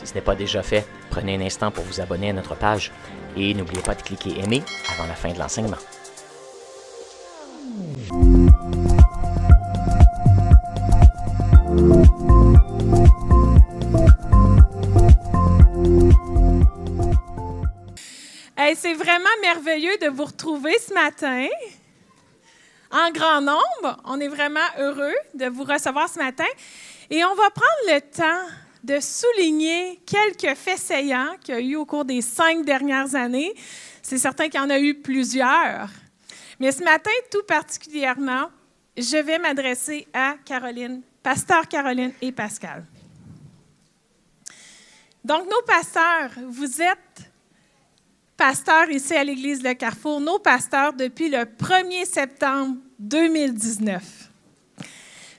ce n'est pas déjà fait, prenez un instant pour vous abonner à notre page et n'oubliez pas de cliquer aimer avant la fin de l'enseignement. Hey, c'est vraiment merveilleux de vous retrouver ce matin. En grand nombre, on est vraiment heureux de vous recevoir ce matin. Et on va prendre le temps de souligner quelques faits saillants qu'il y a eu au cours des 5 dernières années. C'est certain qu'il y en a eu plusieurs. Mais ce matin, tout particulièrement, je vais m'adresser à Caroline, pasteur Caroline et Pascal. Donc, nos pasteurs, vous êtes pasteurs ici à l'Église Le Carrefour, nos pasteurs depuis le 1er septembre 2019.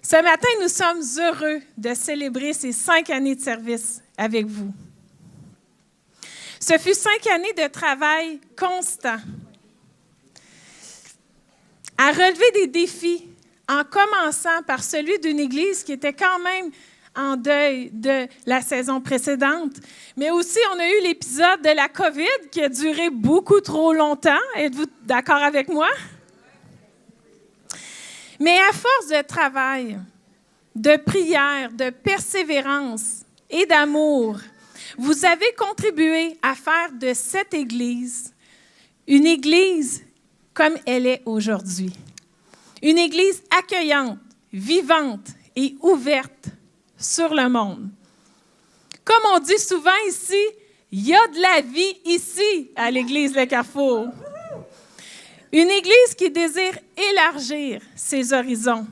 Ce matin, nous sommes heureux de célébrer ces 5 années de service avec vous. Ce fut 5 années de travail constant, à relever des défis, en commençant par celui d'une Église qui était quand même en deuil de la saison précédente. Mais aussi, on a eu l'épisode de la COVID qui a duré beaucoup trop longtemps. Êtes-vous d'accord avec moi? Mais à force de travail, de prière, de persévérance et d'amour, vous avez contribué à faire de cette Église une Église comme elle est aujourd'hui. Une Église accueillante, vivante et ouverte sur le monde. Comme on dit souvent ici, il y a de la vie ici à l'Église Le Carrefour. Une Église qui désire élargir ses horizons,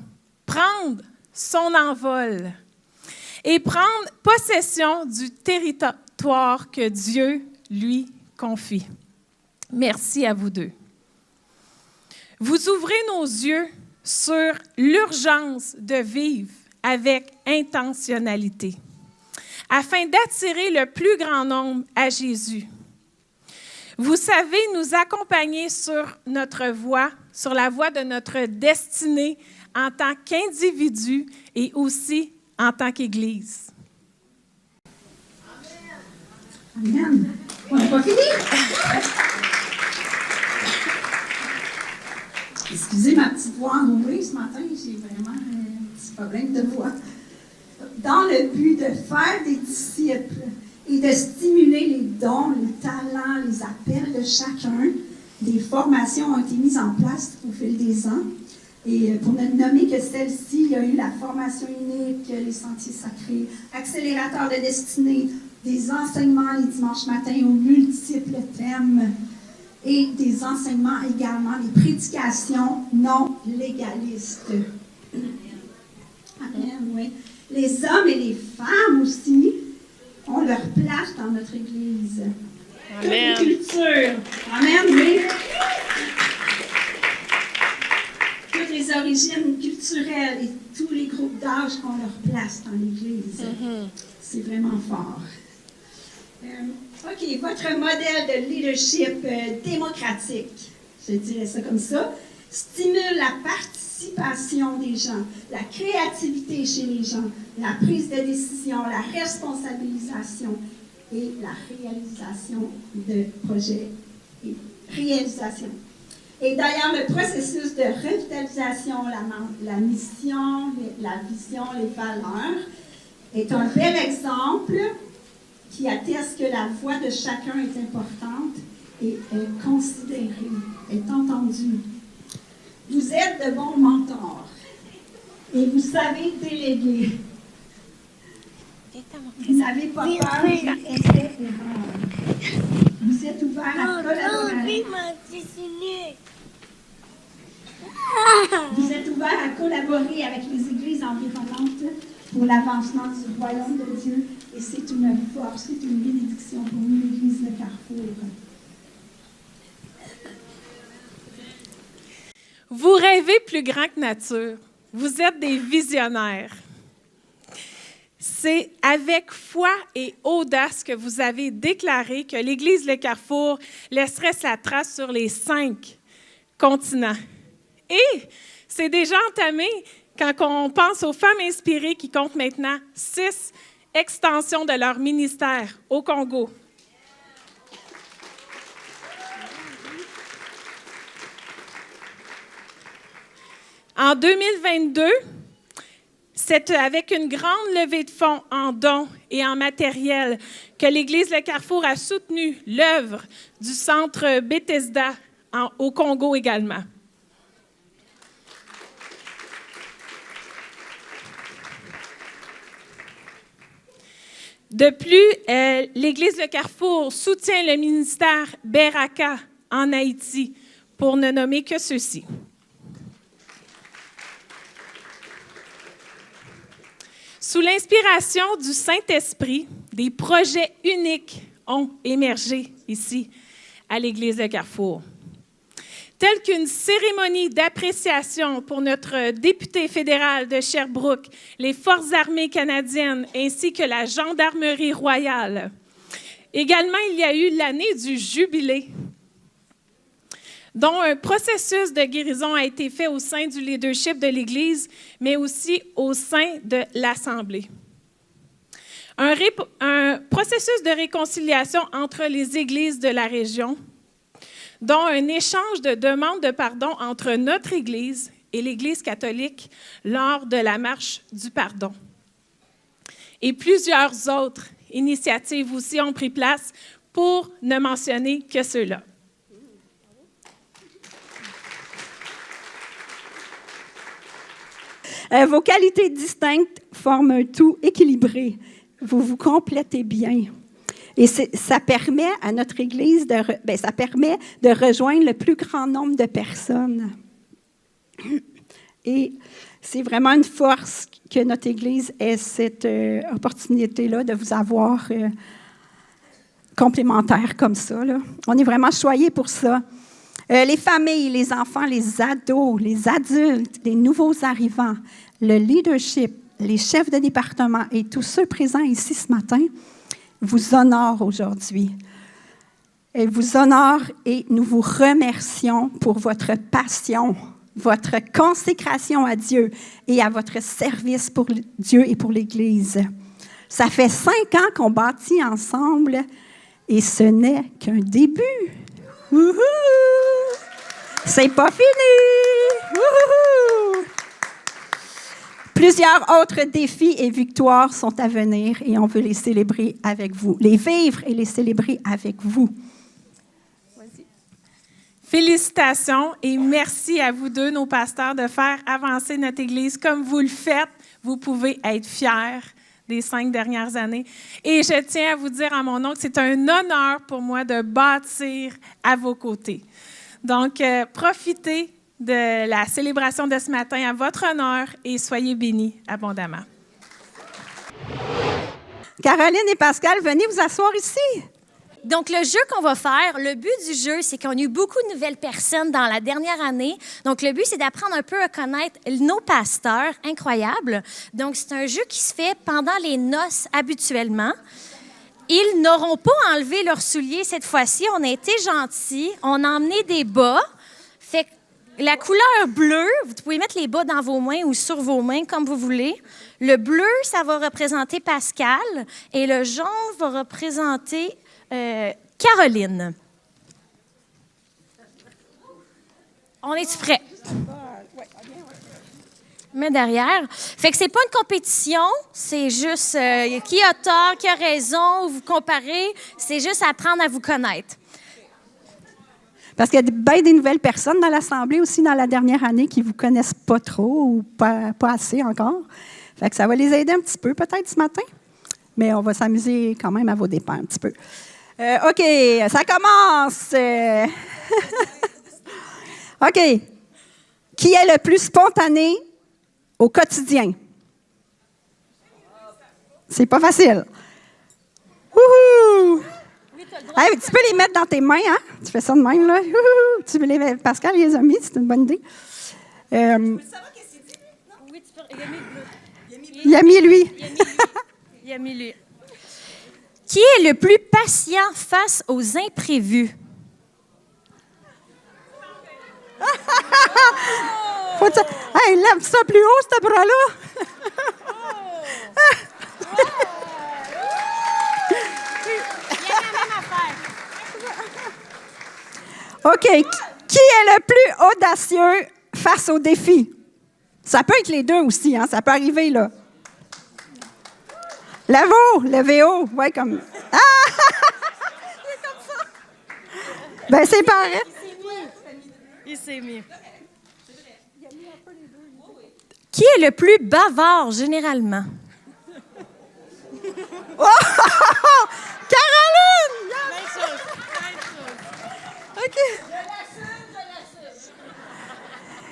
prendre son envol et prendre possession du territoire que Dieu lui confie. Merci à vous deux. Vous ouvrez nos yeux sur l'urgence de vivre avec intentionnalité, afin d'attirer le plus grand nombre à Jésus. Vous savez nous accompagner sur notre voie, sur la voie de notre destinée en tant qu'individu et aussi en tant qu'Église. Amen. On n'a pas fini? Excusez ma petite voix enrouée ce matin, j'ai vraiment un petit problème de voix. Dans le but de faire des disciples et de stimuler les dons, les talents, les appels de chacun, des formations ont été mises en place au fil des ans. Et pour ne nommer que celle-ci, il y a eu la formation unique, les sentiers sacrés, accélérateur de destinée, des enseignements les dimanches matins aux multiples thèmes et des enseignements également, des prédications non légalistes. Amen, oui. Les hommes et les femmes aussi ont leur place dans notre Église. Amen. Toute culture. Amen, oui. Toutes les origines culturelles et tous les groupes d'âge ont leur place dans l'Église. C'est vraiment fort. OK, votre modèle de leadership démocratique, je dirais ça comme ça, stimule la participation des gens, la créativité chez les gens, la prise de décision, la responsabilisation et la réalisation de projets. Et d'ailleurs, le processus de revitalisation, la mission, la vision, les valeurs, est un bel exemple qui atteste que la voix de chacun est importante et est considérée, est entendue. Vous êtes de bons mentors et vous savez déléguer. Vous n'avez pas peur du essai-erreur. Vous êtes ouvert à collaborer. Vous êtes ouvert à collaborer avec les églises environnantes pour l'avancement du royaume de Dieu. Et c'est une force, c'est une bénédiction pour nous, l'Église Le Carrefour. Vous rêvez plus grand que nature. Vous êtes des visionnaires. C'est avec foi et audace que vous avez déclaré que l'Église Le Carrefour laisserait sa trace sur les 5 continents. Et c'est déjà entamé quand on pense aux femmes inspirées qui comptent maintenant 6 extension de leur ministère au Congo. En 2022, c'est avec une grande levée de fonds en dons et en matériel que l'Église Le Carrefour a soutenu l'œuvre du Centre Bethesda au Congo également. De plus, l'Église Le Carrefour soutient le ministère Beraka en Haïti, pour ne nommer que ceux-ci. Sous l'inspiration du Saint-Esprit, des projets uniques ont émergé ici, à l'Église Le Carrefour, tels qu'une cérémonie d'appréciation pour notre député fédéral de Sherbrooke, les Forces armées canadiennes ainsi que la Gendarmerie royale. Également, il y a eu l'année du Jubilé, dont un processus de guérison a été fait au sein du leadership de l'Église, mais aussi au sein de l'Assemblée. Un processus de réconciliation entre les églises de la région, dont un échange de demandes de pardon entre notre Église et l'Église catholique lors de la marche du pardon. Et plusieurs autres initiatives aussi ont pris place, pour ne mentionner que ceux-là. Vos qualités distinctes forment un tout équilibré. Vous vous complétez bien. Et ça permet à notre Église ça permet de rejoindre le plus grand nombre de personnes. Et c'est vraiment une force que notre Église ait cette opportunité-là de vous avoir complémentaires comme ça, là. On est vraiment choyés pour ça. Les familles, les enfants, les ados, les adultes, les nouveaux arrivants, le leadership, les chefs de département et tous ceux présents ici ce matin vous honorent aujourd'hui. Ils vous honorent et nous vous remercions pour votre passion, votre consécration à Dieu et à votre service pour Dieu et pour l'Église. Ça fait 5 ans qu'on bâtit ensemble et ce n'est qu'un début. Wouhou! C'est pas fini! Wouhou! Plusieurs autres défis et victoires sont à venir et on veut les célébrer avec vous, les vivre et les célébrer avec vous. Félicitations et merci à vous deux, nos pasteurs, de faire avancer notre Église comme vous le faites. Vous pouvez être fiers des 5 dernières années. Et je tiens à vous dire en mon nom que c'est un honneur pour moi de bâtir à vos côtés. Donc, profitez de la célébration de ce matin à votre honneur et soyez bénis abondamment. Caroline et Pascal, venez vous asseoir ici. Donc, le jeu qu'on va faire, le but du jeu, c'est qu'on a eu beaucoup de nouvelles personnes dans la dernière année. Donc, le but, c'est d'apprendre un peu à connaître nos pasteurs incroyables. Donc, c'est un jeu qui se fait pendant les noces habituellement. Ils n'auront pas enlevé leurs souliers cette fois-ci. On a été gentils. On a emmené des bas. Fait que la couleur bleue, vous pouvez mettre les bas dans vos mains ou sur vos mains, comme vous voulez. Le bleu, ça va représenter Pascal. Et le jaune va représenter Caroline. On est-tu prêts? Mais derrière. Fait que c'est pas une compétition, c'est juste qui a tort, qui a raison, vous comparez. C'est juste apprendre à vous connaître. Parce qu'il y a bien des nouvelles personnes dans l'Assemblée aussi dans la dernière année qui ne vous connaissent pas trop ou pas assez encore. Fait que ça va les aider un petit peu peut-être ce matin, mais on va s'amuser quand même à vos dépens un petit peu. OK, ça commence. OK. Qui est le plus spontané au quotidien? C'est pas facile. Wouhou! Hey, tu peux les mettre dans tes mains, hein? Tu fais ça de même, là. Wouhou! Tu peux les... Pascal, il les a mis, c'est une bonne idée. Tu peux savoir qu'est-ce qu'il dit? Non? Oui, tu peux... Il a mis le bleu. Il a mis lui. Il a mis lui. Qui est le plus patient face aux imprévus? Faut dire, hey, lève ça plus haut, ce bras-là. OK. Qui est le plus audacieux face aux défis? Ça peut être les deux aussi, hein? Ça peut arriver, là. Le VO, ouais, comme... Ah! C'est comme ça. Ben, c'est pareil. Il s'est mis. Qui est le plus bavard, généralement? Oh! Caroline! Même chose. OK.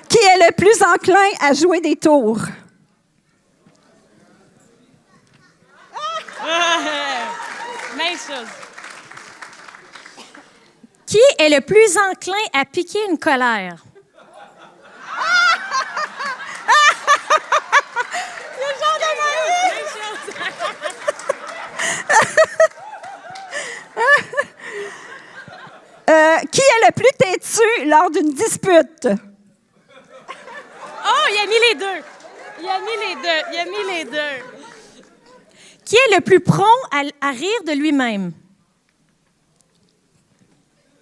Qui est le plus enclin à jouer des tours? Même chose. Qui est le plus enclin à piquer une colère? Qui est le plus têtu lors d'une dispute? Oh, il a mis les deux. Il a mis les deux. Qui est le plus prompt à rire de lui-même?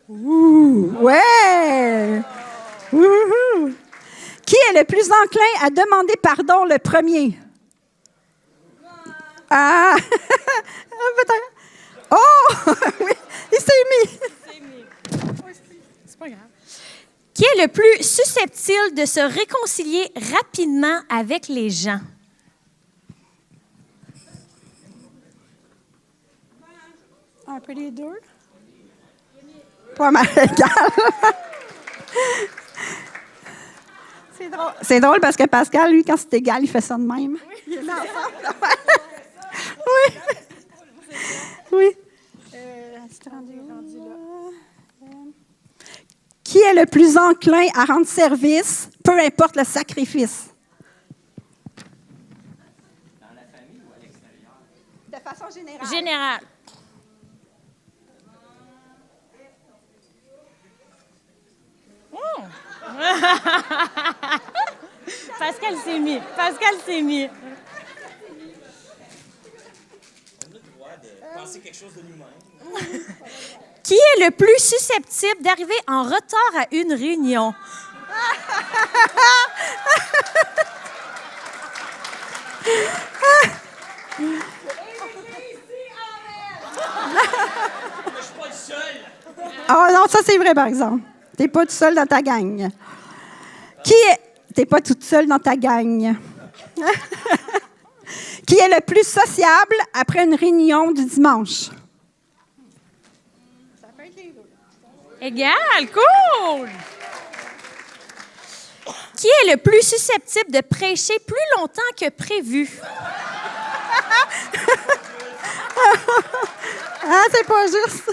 Ouh, ouais! Wouhou! Qui est le plus enclin à demander pardon le premier? Ah! Peut-être. Oh! Oui, il s'est mis. C'est pas grave. Qui est le plus susceptible de se réconcilier rapidement avec les gens? Un peu les deux. Pas mal égal. C'est drôle. C'est drôle parce que Pascal, lui, quand c'est égal, il fait ça de même. Oui. Il est ensemble. Oui. Oui. Qui est le plus enclin à rendre service, peu importe le sacrifice? Dans la famille ou à l'extérieur? De façon générale. Général. Pascal s'est mis. Penser quelque chose de nous-mêmes. Qui est le plus susceptible d'arriver en retard à une réunion? Je suis pas le seul. Ah non, ça c'est vrai par exemple. T'es pas tout seul dans ta gang. T'es pas toute seule dans ta gang. Qui est le plus sociable après une réunion du dimanche? Égal, cool! Qui est le plus susceptible de prêcher plus longtemps que prévu? Ah, c'est pas juste.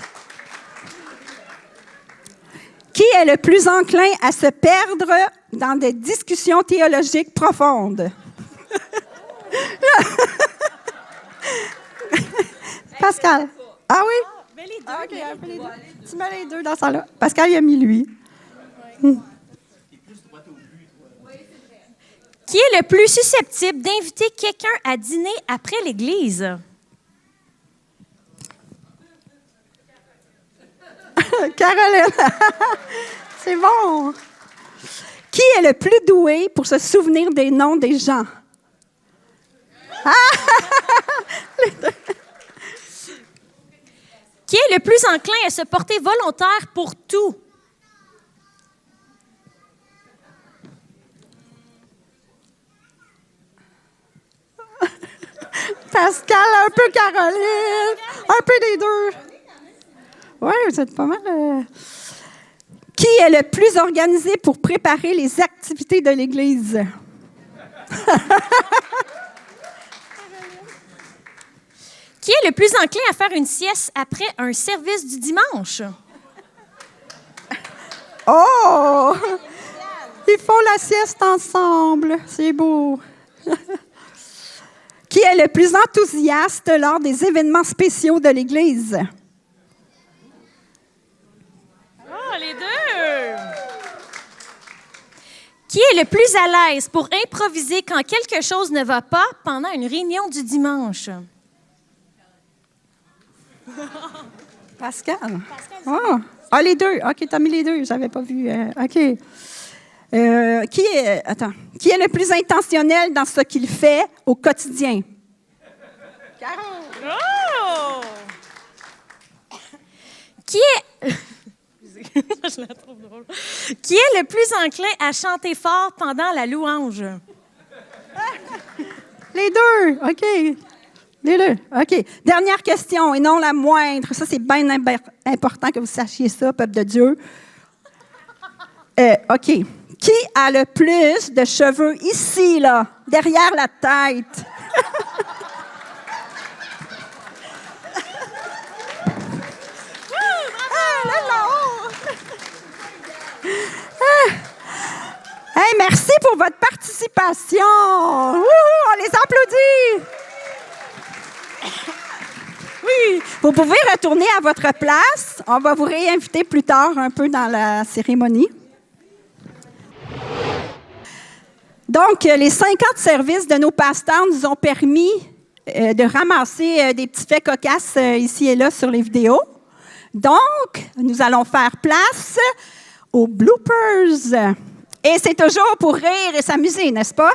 Qui est le plus enclin à se perdre dans des discussions théologiques profondes? Pascal. Ah oui? Mais les deux, Ah, OK, un peu les deux. Tu mets les deux dans ça là. Pascal, il a mis lui. Qui est le plus susceptible d'inviter quelqu'un à dîner après l'église? Caroline. C'est bon. Qui est le plus doué pour se souvenir des noms des gens? Qui est le plus enclin à se porter volontaire pour tout? Pascal, un peu Caroline, un peu des deux. Oui, vous êtes pas mal. Qui est le plus organisé pour préparer les activités de l'Église? Qui est le plus enclin à faire une sieste après un service du dimanche? Oh! Ils font la sieste ensemble. C'est beau. Qui est le plus enthousiaste lors des événements spéciaux de l'Église? Oh, les deux! Qui est le plus à l'aise pour improviser quand quelque chose ne va pas pendant une réunion du dimanche? Pascal. Oh. Ah, les deux. OK, t'as mis les deux. Je n'avais pas vu. OK. Qui est le plus intentionnel dans ce qu'il fait au quotidien? Caro. Oh! Qui est... Je la trouve drôle. Qui est le plus enclin à chanter fort pendant la louange? Les deux. OK. Les deux. OK. Dernière question, et non la moindre. Ça, c'est bien important que vous sachiez ça, peuple de Dieu. OK. Qui a le plus de cheveux ici, là, derrière la tête? Hey, merci pour votre participation. On les applaudit. Oui, vous pouvez retourner à votre place. On va vous réinviter plus tard un peu dans la cérémonie. Donc, les 50 services de nos pasteurs nous ont permis de ramasser des petits faits cocasses ici et là sur les vidéos. Donc, nous allons faire place aux bloopers. Et c'est toujours pour rire et s'amuser, n'est-ce pas?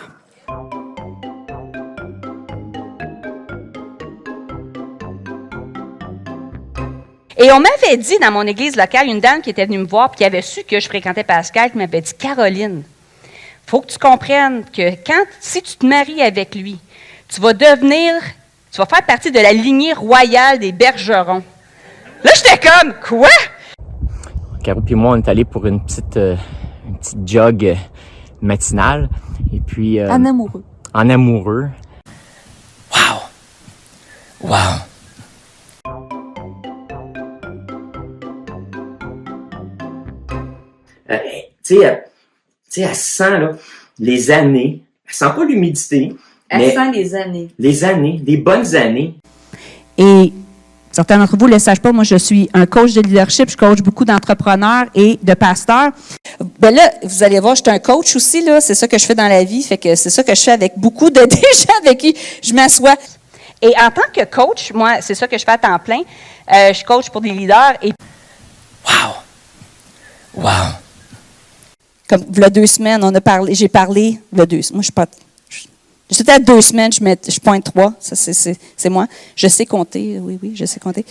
Et on m'avait dit dans mon église locale, une dame qui était venue me voir et qui avait su que je fréquentais Pascal, qui m'avait dit « Caroline, il faut que tu comprennes que si tu te maries avec lui, tu vas faire partie de la lignée royale des Bergerons. » Là, j'étais comme « Quoi? » Caro et moi, on est allés pour une petite jog matinale. Et puis... en amoureux. En amoureux. Wow! Wow! Tu sais, elle sent là, les années. Elle sent pas l'humidité. Elle sent les années. Les années, les bonnes années. Et certains d'entre vous ne le savent pas, moi, je suis un coach de leadership. Je coach beaucoup d'entrepreneurs et de pasteurs. Ben là, vous allez voir, je suis un coach aussi, là. C'est ça que je fais dans la vie. Fait que c'est ça que je fais avec beaucoup de gens avec qui je m'assois. Et en tant que coach, moi, c'est ça que je fais à temps plein. Je coach pour des leaders et... Wow! Wow! Comme, il y a 2 semaines, j'ai parlé, moi, je suis pas... C'était à 2 semaines, je pointe 3. Ça, c'est moi. Je sais compter. Oui, je sais compter.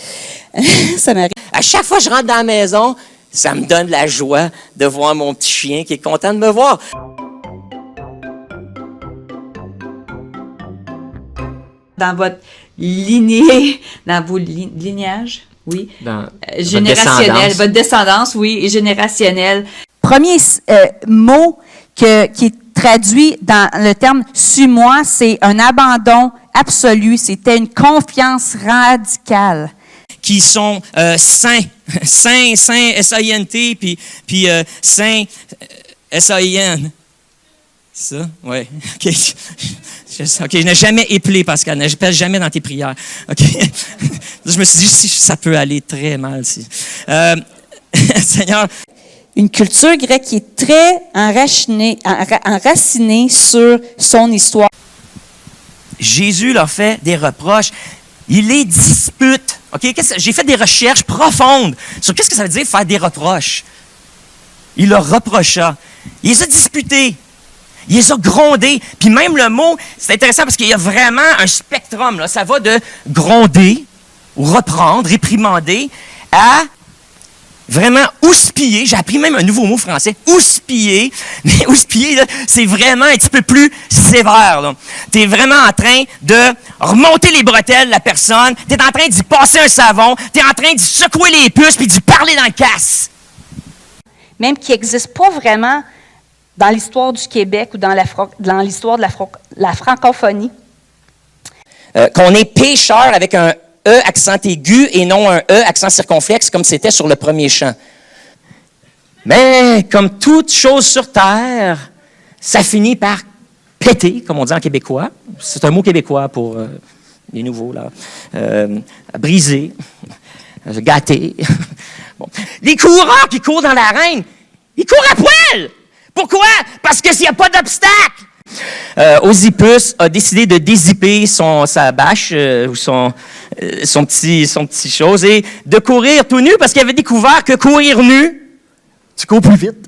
Ça m'arrive. À chaque fois que je rentre dans la maison, ça me donne la joie de voir mon petit chien qui est content de me voir. Dans votre lignée, dans vos lignages, oui. Dans générationnel, votre descendance, oui, et générationnelle. Premier mot qui est traduit dans le terme « suis-moi », c'est un abandon absolu. C'était une confiance radicale. Qui sont saints, S-A-I-N-T, puis saints, S-A-I-N. Ça? Oui. OK. Je n'ai jamais éplé, Pascal. Ne pèse jamais dans tes prières. OK. Je me suis dit, si ça peut aller très mal. Seigneur. Une culture grecque qui est très enracinée sur son histoire. Jésus leur fait des reproches. Il les dispute. OK? J'ai fait des recherches profondes sur qu'est-ce que ça veut dire faire des reproches. Il leur reprocha. Il les a disputés. Il les a grondés. Puis même le mot, c'est intéressant parce qu'il y a vraiment un spectrum. Là. Ça va de gronder, ou reprendre, réprimander, à vraiment houspiller. J'ai appris même un nouveau mot français. Houspiller. Mais houspiller, c'est vraiment un petit peu plus sévère. Tu es vraiment en train de remonter les bretelles de la personne. Tu es en train d'y passer un savon. Tu es en train d'y secouer les puces puis d'y parler dans le casse. Même qui n'existe pas vraiment dans l'histoire du Québec ou dans l'histoire de la francophonie. Qu'on est pécheur avec un E accent aigu et non un E accent circonflexe comme c'était sur le premier chant. Mais comme toute chose sur Terre, ça finit par péter, comme on dit en québécois. C'est un mot québécois pour les nouveaux, là. Briser, gâter. Bon. Les coureurs qui courent dans l'arène, ils courent à poil! Pourquoi? Parce que s'il n'y a pas d'obstacle, Ozypus a décidé de dézipper sa bâche ou son petit chose et de courir tout nu parce qu'il avait découvert que courir nu, tu cours plus vite.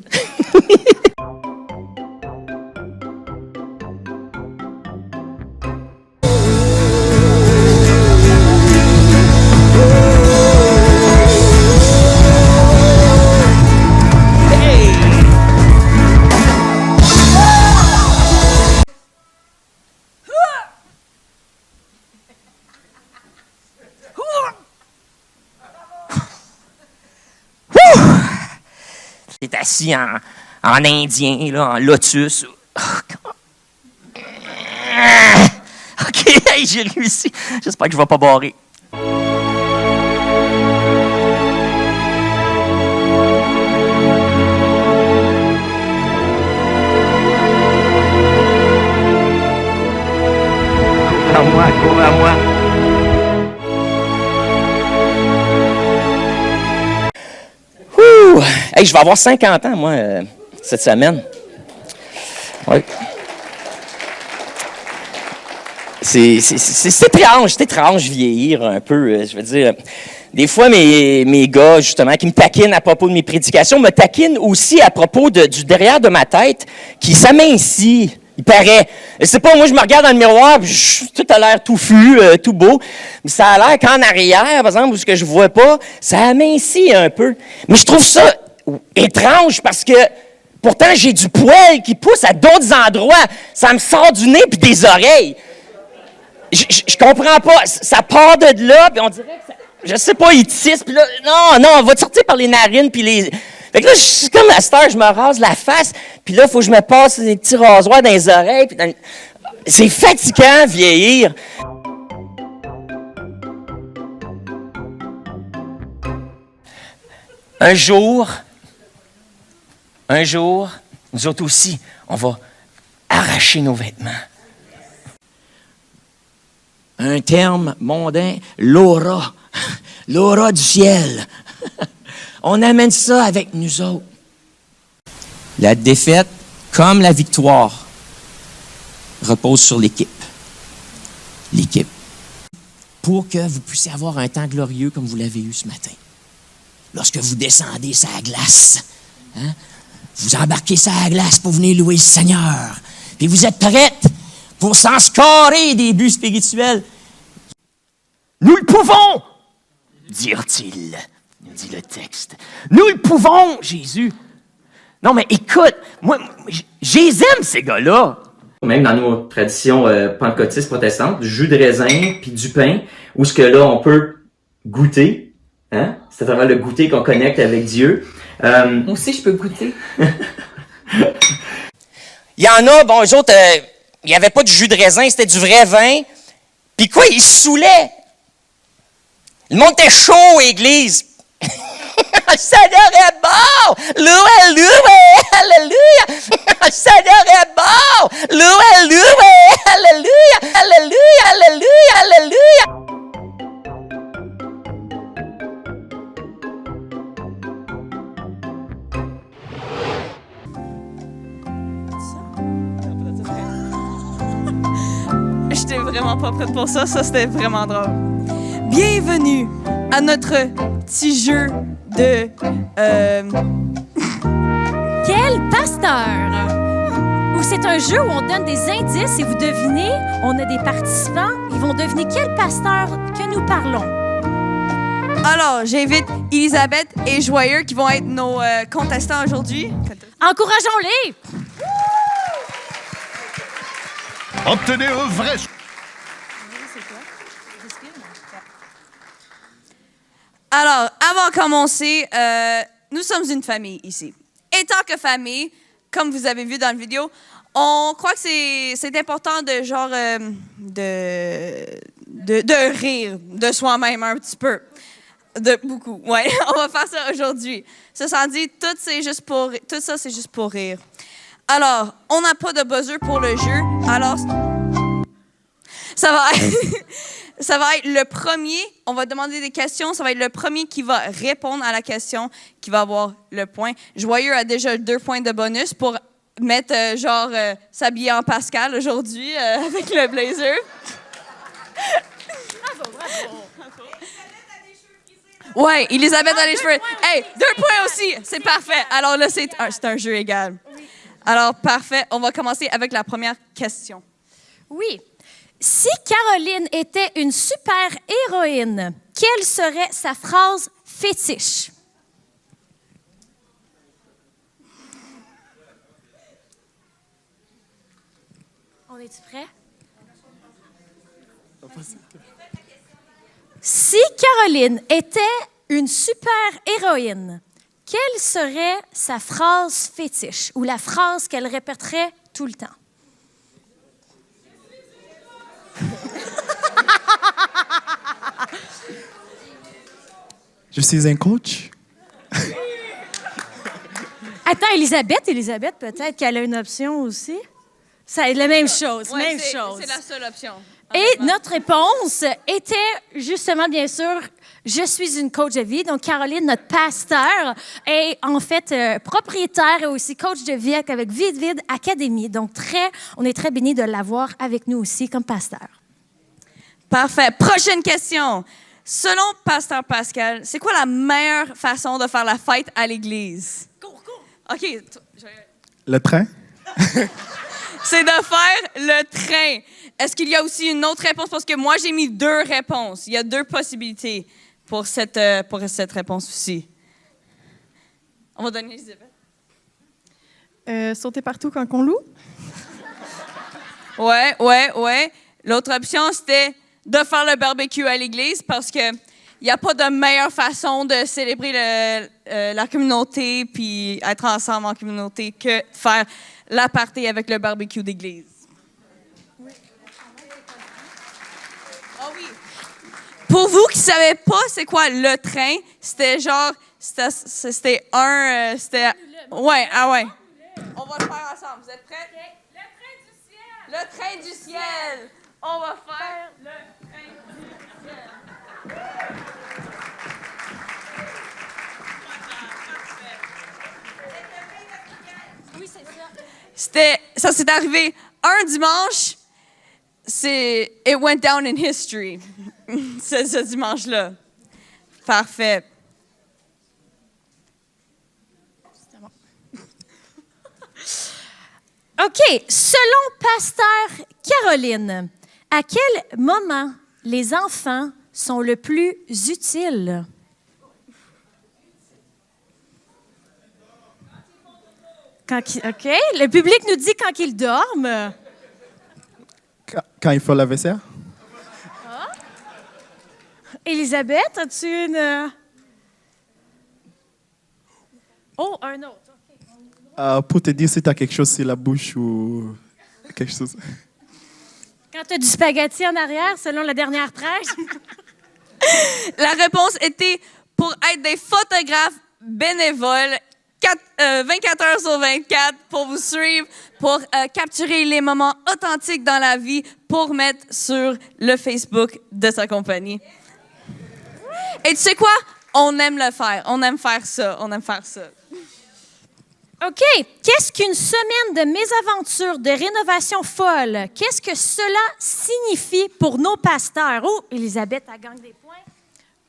Il est assis en indien, là, en lotus. OK, hey, j'ai réussi. J'espère que je ne vais pas barrer. Cours à moi. Hey, je vais avoir 50 ans, moi, cette semaine. Oui. C'est étrange vieillir un peu. Je veux dire, des fois, mes gars, justement, qui me taquinent à propos de mes prédications, me taquinent aussi à propos du derrière de ma tête, qui s'amincit. Il paraît. Je sais pas, moi, je me regarde dans le miroir, puis tout a l'air touffu, tout beau. Mais ça a l'air qu'en arrière, par exemple, où ce que je vois pas, ça amincit un peu. Mais je trouve ça étrange parce que pourtant, j'ai du poil qui pousse à d'autres endroits. Ça me sort du nez puis des oreilles. Je comprends pas. Ça part de là, puis on dirait que ça... Je sais pas, il tisse, puis là... Non, on va te sortir par les narines, puis les... Fait que là, je suis comme à cette heure, je me rase la face, puis là, il faut que je me passe des petits rasoirs dans les oreilles. C'est fatigant, vieillir. Un jour, nous autres aussi, on va arracher nos vêtements. Un terme mondain, l'aura du ciel. On amène ça avec nous autres. La défaite, comme la victoire, repose sur l'équipe. L'équipe. Pour que vous puissiez avoir un temps glorieux comme vous l'avez eu ce matin. Lorsque vous descendez sur la glace, hein, vous embarquez sur la glace pour venir louer le Seigneur. Puis vous êtes prêtes pour s'en scorer des buts spirituels. Nous le pouvons, dirent-ils. Dit le texte. Nous le pouvons, Jésus. Non, mais écoute, moi je les aime, ces gars-là. Même dans nos traditions pentecôtistes protestantes, du jus de raisin puis du pain, où ce que là, on peut goûter. Hein? C'est à travers le goûter qu'on connecte avec Dieu. Moi aussi, je peux goûter. Il y en a, bon, eux autres, il n'y avait pas du jus de raisin, c'était du vrai vin. Puis quoi, ils se saoulaient. Le monde était chaud, l'église. Le Seigneur est bon! Louez, louez! Alléluia! Le Seigneur est bon! Louez, louez! Alléluia! Alléluia! Alléluia! Alléluia! J'étais vraiment pas prête pour ça. Ça, c'était vraiment drôle. Bienvenue à notre petit jeu de... Quel pasteur? Où c'est un jeu où on donne des indices et vous devinez, on a des participants, ils vont deviner quel pasteur que nous parlons. Alors, j'invite Elisabeth et Joyeux qui vont être nos contestants aujourd'hui. Encourageons-les! Obtenez un vrai... Alors, avant de commencer, nous sommes une famille ici. Et tant que famille, comme vous avez vu dans la vidéo, on croit que c'est important de genre de rire de soi-même un petit peu. De beaucoup, ouais. On va faire ça aujourd'hui. Ça s'en dit, tout ça, c'est juste pour rire. Alors, on n'a pas de buzzer pour le jeu. Alors, ça va être le premier. On va demander des questions. Ça va être le premier qui va répondre à la question qui va avoir le point. Joyeux a déjà 2 points de bonus pour mettre, s'habiller en Pascal aujourd'hui avec le blazer. Ouais, Elisabeth a les cheveux. Hey, 2 points aussi. C'est parfait. Alors là, c'est un jeu égal. Alors, parfait. On va commencer avec la première question. Oui. Si Caroline était une super-héroïne, quelle serait sa phrase fétiche? On est-tu prêt? Si Caroline était une super-héroïne, quelle serait sa phrase fétiche ou la phrase qu'elle répéterait tout le temps? Je suis un coach. Attends, Elisabeth, peut-être qu'elle a une option aussi? C'est la même chose, Ouais, chose. C'est la seule option. Et notre réponse était justement, bien sûr, je suis une coach de vie. Donc, Caroline, notre pasteur, est en fait propriétaire et aussi coach de vie avec Vide Académie. Donc, on est très bénis de l'avoir avec nous aussi comme pasteur. Parfait. Prochaine question. Selon Pasteur Pascal, c'est quoi la meilleure façon de faire la fête à l'église? Cours. OK. Le train? C'est de faire le train. Est-ce qu'il y a aussi une autre réponse? Parce que moi, j'ai mis 2 réponses. Il y a 2 possibilités pour cette réponse aussi. On va donner Elisabeth. Sauter partout quand on loue? Ouais. L'autre option, c'était de faire le barbecue à l'église parce que il n'y a pas de meilleure façon de célébrer la communauté puis être ensemble en communauté que de faire la party avec le barbecue d'église. Oui. Ah oui. Pour vous qui ne savez pas c'est quoi le train, c'était c'était un... ouais. On va le faire ensemble. Vous êtes prêts? Le train du ciel. Le train du ciel. On va faire le train du ciel. Oui, c'est ça. Ça s'est arrivé un dimanche. It went down in history. ce dimanche-là. Parfait. OK. Selon Pasteur Caroline, à quel moment les enfants sont le plus utiles? OK. Le public nous dit quand ils dorment. Quand il faut la vaisselle? Ah. Elisabeth, as-tu une... Oh, un autre. Pour te dire si tu as quelque chose sur la bouche ou quelque chose. Quand tu as du spaghetti en arrière, selon la dernière prêche. La réponse était pour être des photographes bénévoles 24 heures sur 24 pour vous suivre, pour capturer les moments authentiques dans la vie pour mettre sur le Facebook de sa compagnie. Et tu sais quoi? On aime le faire. On aime faire ça. OK. Qu'est-ce qu'une semaine de mésaventure, de rénovation folle? Qu'est-ce que cela signifie pour nos pasteurs? Oh, Elisabeth, elle gagne des points.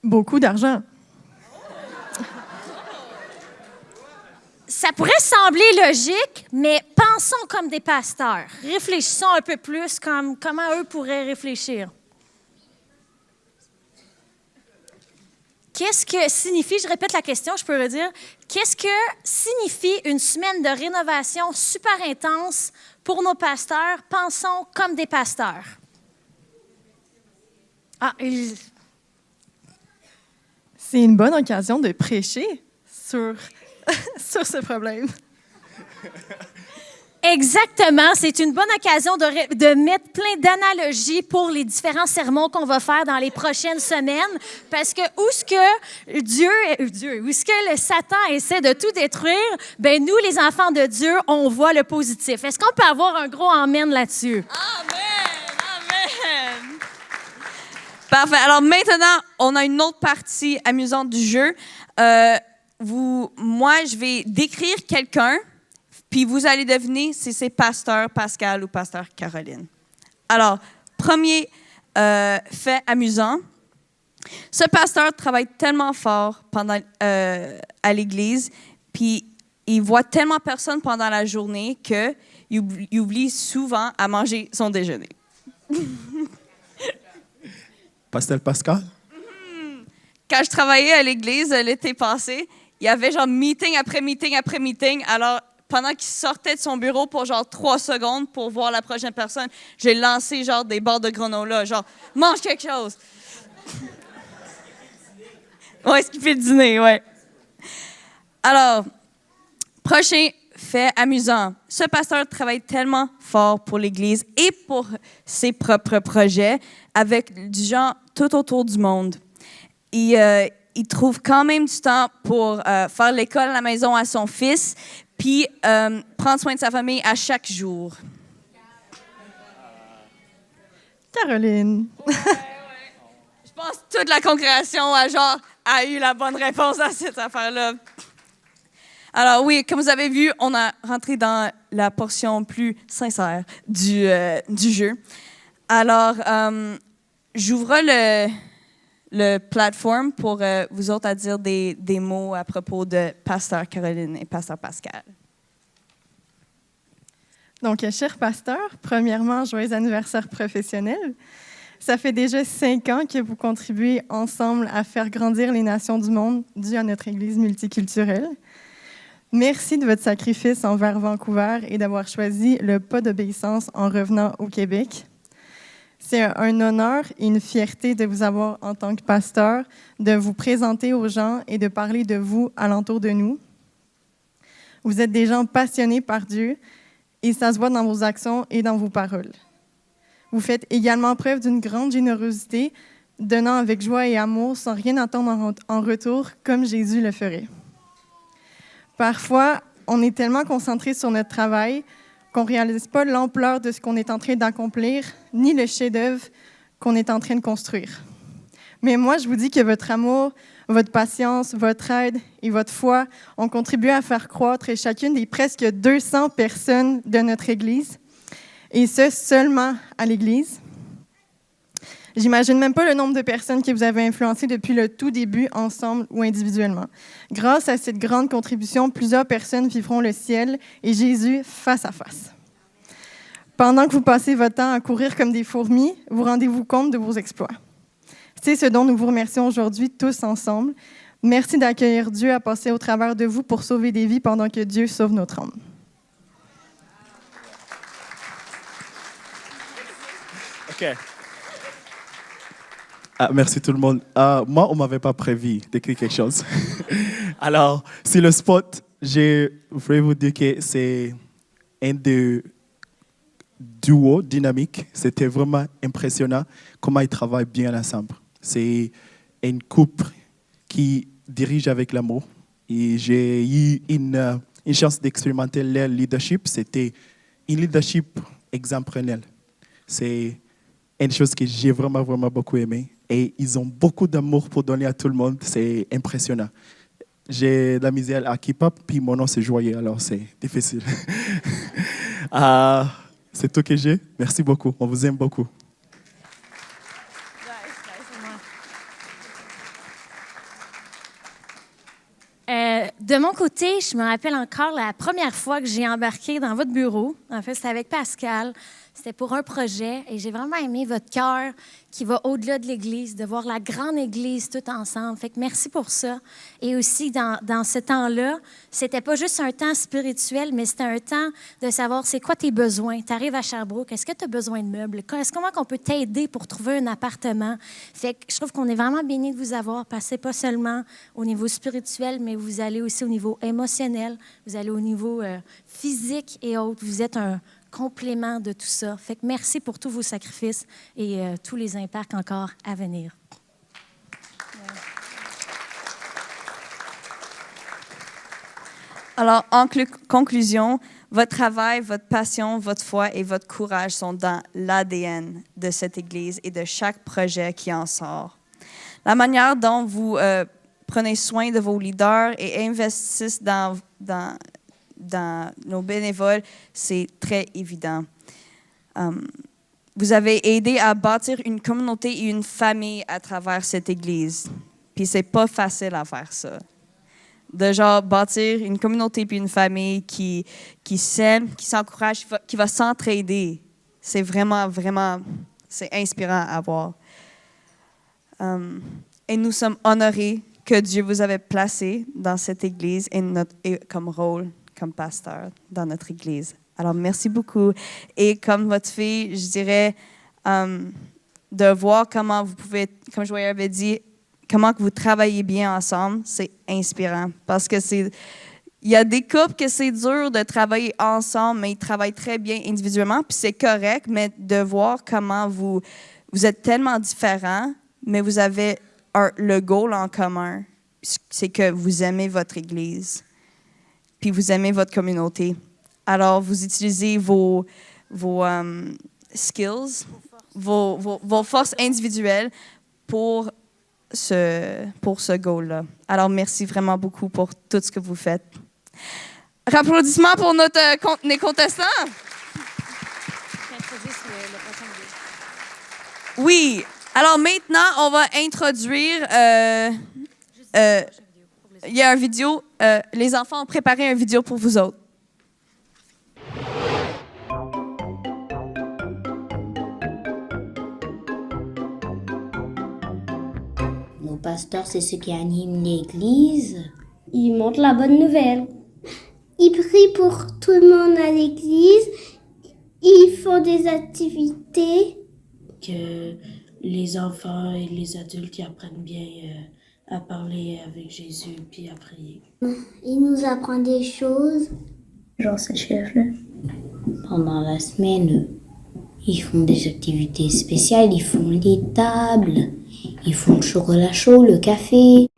Beaucoup d'argent. Ça pourrait sembler logique, mais pensons comme des pasteurs. Réfléchissons un peu plus comme comment eux pourraient réfléchir. Qu'est-ce que signifie, je répète la question, je peux redire, qu'est-ce que signifie une semaine de rénovation super intense pour nos pasteurs? Pensons comme des pasteurs. Ah, C'est une bonne occasion de prêcher sur ce problème. Exactement. C'est une bonne occasion de mettre plein d'analogies pour les différents sermons qu'on va faire dans les prochaines semaines. Parce que où est-ce que le Satan essaie de tout détruire, ben nous, les enfants de Dieu, on voit le positif. Est-ce qu'on peut avoir un gros amen là-dessus? Amen! Parfait. Alors maintenant, on a une autre partie amusante du jeu. Moi, je vais décrire quelqu'un Puis vous allez deviner si c'est pasteur Pascal ou pasteur Caroline. Alors, premier fait amusant. Ce pasteur travaille tellement fort à l'église, puis il voit tellement personne pendant la journée qu'il oublie souvent à manger son déjeuner. Pasteur Pascal? Quand je travaillais à l'église l'été passé, il y avait genre meeting après meeting après meeting. Alors, pendant qu'il sortait de son bureau pour genre 3 secondes pour voir la prochaine personne, j'ai lancé genre des barres de granola, genre « mange quelque chose ». Ouais, skipper le dîner, ouais. Alors, prochain fait amusant. Ce pasteur travaille tellement fort pour l'Église et pour ses propres projets avec du gens tout autour du monde. Il trouve quand même du temps pour faire l'école à la maison à son fils, puis prendre soin de sa famille à chaque jour. Caroline. Je pense que toute la congrégation a eu la bonne réponse à cette affaire-là. Alors oui, comme vous avez vu, on a rentré dans la portion plus sincère du jeu. Alors, j'ouvre le plateforme pour vous autres à dire des mots à propos de Pasteur Caroline et Pasteur Pascal. Donc, cher pasteur, premièrement, joyeux anniversaire professionnel. Ça fait déjà 5 ans que vous contribuez ensemble à faire grandir les nations du monde dû à notre Église multiculturelle. Merci de votre sacrifice envers Vancouver et d'avoir choisi le pas d'obéissance en revenant au Québec. C'est un honneur et une fierté de vous avoir en tant que pasteur, de vous présenter aux gens et de parler de vous alentour de nous. Vous êtes des gens passionnés par Dieu et ça se voit dans vos actions et dans vos paroles. Vous faites également preuve d'une grande générosité, donnant avec joie et amour sans rien attendre en retour, comme Jésus le ferait. Parfois, on est tellement concentré sur notre travail qu'on ne réalise pas l'ampleur de ce qu'on est en train d'accomplir, ni le chef-d'œuvre qu'on est en train de construire. Mais moi, je vous dis que votre amour, votre patience, votre aide et votre foi ont contribué à faire croître chacune des presque 200 personnes de notre Église, et ce, seulement à l'Église. J'imagine même pas le nombre de personnes que vous avez influencées depuis le tout début, ensemble ou individuellement. Grâce à cette grande contribution, plusieurs personnes vivront le ciel et Jésus face à face. Pendant que vous passez votre temps à courir comme des fourmis, vous rendez-vous compte de vos exploits. C'est ce dont nous vous remercions aujourd'hui tous ensemble. Merci d'accueillir Dieu à passer au travers de vous pour sauver des vies pendant que Dieu sauve notre âme. OK. Merci tout le monde. Moi, on ne m'avait pas prévu d'écrire quelque chose. Alors, sur le spot, je voulais vous dire que c'est un de duo dynamique. C'était vraiment impressionnant comment ils travaillent bien ensemble. C'est une couple qui dirige avec l'amour. Et j'ai eu une chance d'expérimenter leur leadership. C'était un leadership exemplaire. C'est une chose que j'ai vraiment, vraiment beaucoup aimé. Et ils ont beaucoup d'amour pour donner à tout le monde. C'est impressionnant. J'ai de la misère à keep up, puis mon nom c'est Joyeux, alors c'est difficile. C'est tout que j'ai. Merci beaucoup. On vous aime beaucoup. De mon côté, je me rappelle encore la première fois que j'ai embarqué dans votre bureau. En fait, c'était avec Pascal. C'était pour un projet et j'ai vraiment aimé votre cœur qui va au-delà de l'Église, de voir la grande Église tout ensemble. Fait que merci pour ça. Et aussi, dans ce temps-là, c'était pas juste un temps spirituel, mais c'était un temps de savoir c'est quoi tes besoins. Tu arrives à Sherbrooke, est-ce que tu as besoin de meubles? Comment on peut t'aider pour trouver un appartement? Fait que je trouve qu'on est vraiment bénis de vous avoir passé pas seulement au niveau spirituel, mais vous allez aussi au niveau émotionnel, vous allez au niveau physique et autres. Vous êtes un complément de tout ça. Fait que merci pour tous vos sacrifices et tous les impacts encore à venir. Alors, en conclusion, votre travail, votre passion, votre foi et votre courage sont dans l'ADN de cette Église et de chaque projet qui en sort. La manière dont vous prenez soin de vos leaders et investissez dans dans nos bénévoles, c'est très évident. Vous avez aidé à bâtir une communauté et une famille à travers cette Église. Puis c'est pas facile à faire ça. De genre bâtir une communauté puis une famille qui s'aime, qui s'encourage, qui va s'entraider. C'est vraiment, vraiment, c'est inspirant à voir. Et nous sommes honorés que Dieu vous avait placé dans cette Église et comme rôle, comme pasteur dans notre Église. Alors, merci beaucoup. Et comme votre fille, je dirais de voir comment vous pouvez, comme Joël avait dit, comment que vous travaillez bien ensemble, c'est inspirant. Parce que il y a des couples que c'est dur de travailler ensemble, mais ils travaillent très bien individuellement, puis c'est correct, mais de voir comment vous êtes tellement différents, mais vous avez le goal en commun, c'est que vous aimez votre Église, puis vous aimez votre communauté. Alors, vous utilisez vos skills, vos forces individuelles pour ce goal-là. Alors, merci vraiment beaucoup pour tout ce que vous faites. Applaudissements pour les contestants. Oui. Alors, maintenant, on va introduire... il y a une vidéo. Les enfants ont préparé une vidéo pour vous autres. Nos pasteurs, c'est ceux qui animent l'église. Ils montrent la bonne nouvelle. Ils prient pour tout le monde à l'église. Ils font des activités. Que les enfants et les adultes y apprennent bien à parler avec Jésus puis à prier. Ils nous apprennent des choses. Genre ces chefs-là. Pendant la semaine, ils font des activités spéciales. Ils font les tables. Ils font le chocolat chaud, le café.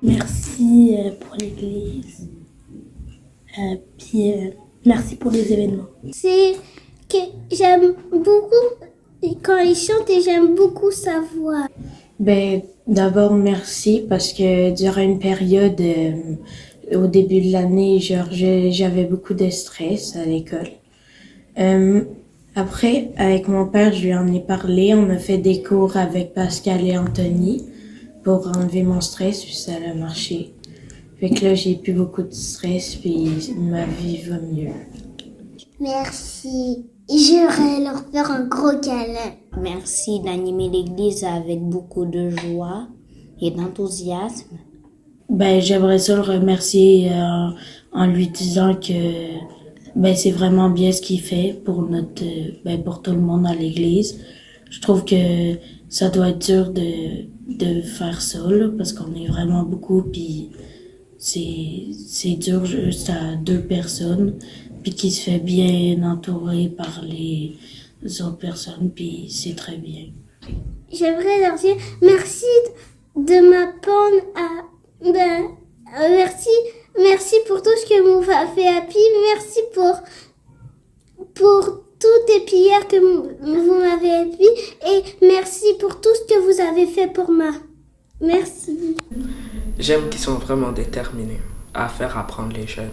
Merci pour l'église. Puis merci pour les événements. C'est que j'aime beaucoup quand ils chantent et j'aime beaucoup sa voix. Ben, d'abord, merci parce que durant une période, au début de l'année, j'avais beaucoup de stress à l'école. Après, avec mon père, je lui en ai parlé. On a fait des cours avec Pascal et Anthony pour enlever mon stress, puis ça a marché. Fait que là, j'ai plus beaucoup de stress, puis ma vie va mieux. Merci. J'irai leur faire un gros câlin. Merci d'animer l'église avec beaucoup de joie et d'enthousiasme. Ben, j'aimerais ça le remercier en lui disant que c'est vraiment bien ce qu'il fait pour pour tout le monde à l'église. Je trouve que ça doit être dur de faire ça, là, parce qu'on est vraiment beaucoup, puis c'est dur juste à 2 personnes, puis qui se fait bien entourer par les autres personnes, puis c'est très bien. J'aimerais leur dire merci de m'apprendre à... Merci pour tout ce que vous m'avez appris. Merci pour toutes les prières que vous m'avez appris. Et merci pour tout ce que vous avez fait pour moi. Merci. J'aime qu'ils sont vraiment déterminés à faire apprendre les jeunes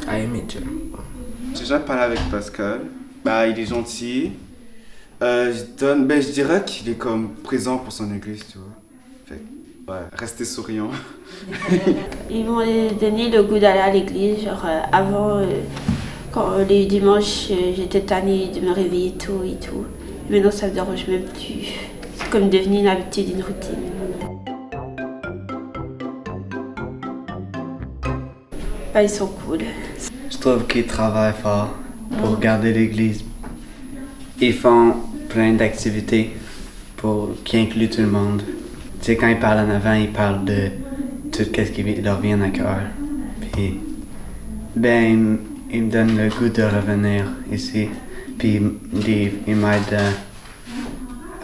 à aimer Dieu. J'ai déjà parlé avec Pascal. Il est gentil. Je dirais qu'il est comme présent pour son église, tu vois. Restez souriant. Ils m'ont donné le goût d'aller à l'église. Avant, les dimanches, j'étais tannée de me réveiller tôt et tout. Maintenant, ça me dérange même plus. C'est comme devenu une habitude, une routine. Ils sont cool. Je trouve qu'ils travaillent fort pour garder l'église. Ils font plein d'activités qui incluent tout le monde. Tu sais, quand ils parlent en avant, ils parlent de tout ce qui leur vient à cœur. Puis, ils me donnent le goût de revenir ici. Puis, ils m'aident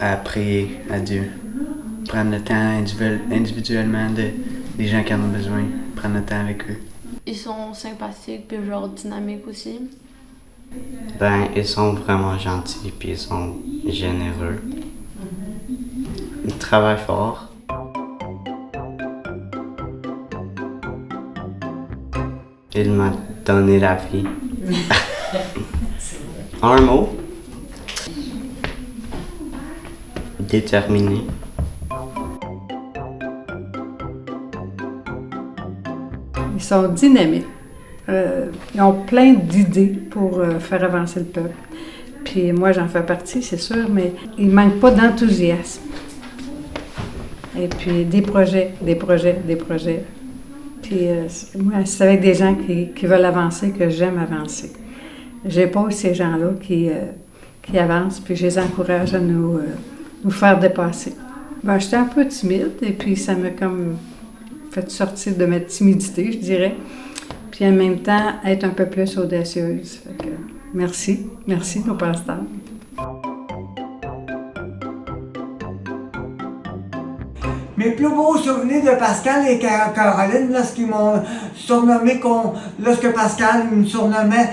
à prier à Dieu. Prendre le temps individuellement des gens qui en ont besoin. Prendre le temps avec eux. Ils sont sympathiques puis dynamiques aussi. Ils sont vraiment gentils puis ils sont généreux. Ils travaillent fort. Il m'a donné la vie. Un mot. Déterminé. Ils sont dynamiques. Ils ont plein d'idées pour faire avancer le peuple. Puis moi, j'en fais partie, c'est sûr, mais il ne manque pas d'enthousiasme. Et puis des projets. Puis moi, c'est avec des gens qui veulent avancer que j'aime avancer. J'épaule ces gens-là qui avancent, puis je les encourage à nous faire dépasser. J'étais un peu timide, et puis ça m'a comme fait sortir de ma timidité, je dirais. Puis en même temps, être un peu plus audacieuse. Fait que, merci nos pasteurs. Mes plus beaux souvenirs de Pascal et Caroline, lorsqu'ils m'ont surnommé, lorsque Pascal me surnommait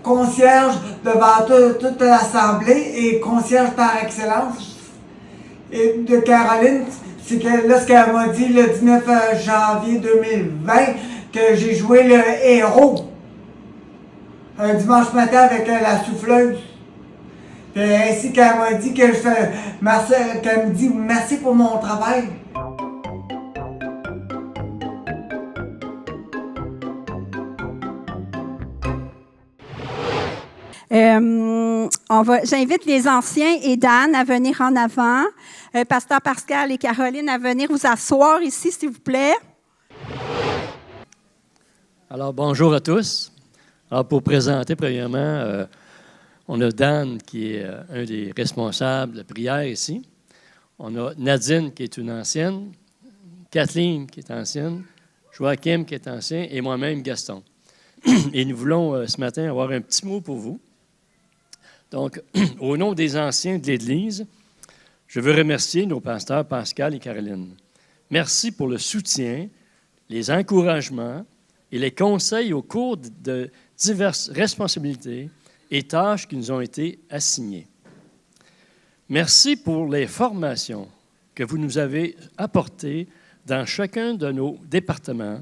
concierge devant toute l'Assemblée et concierge par excellence. Et de Caroline, c'est que lorsqu'elle m'a dit le 19 janvier 2020 que j'ai joué le héros un dimanche matin avec la souffleuse. Puis ainsi qu'elle m'a dit qu'elle me dit merci pour mon travail. J'invite les anciens et Dan à venir en avant. Pasteur Pascal et Caroline à venir vous asseoir ici, s'il vous plaît. Alors, bonjour à tous. Alors, pour présenter, premièrement, on a Dan qui est un des responsables de prière ici. On a Nadine qui est une ancienne, Kathleen qui est ancienne, Joachim qui est ancien et moi-même Gaston. Et nous voulons ce matin avoir un petit mot pour vous. Donc, au nom des anciens de l'Église, je veux remercier nos pasteurs Pascal et Caroline. Merci pour le soutien, les encouragements et les conseils au cours de diverses responsabilités et tâches qui nous ont été assignées. Merci pour les formations que vous nous avez apportées dans chacun de nos départements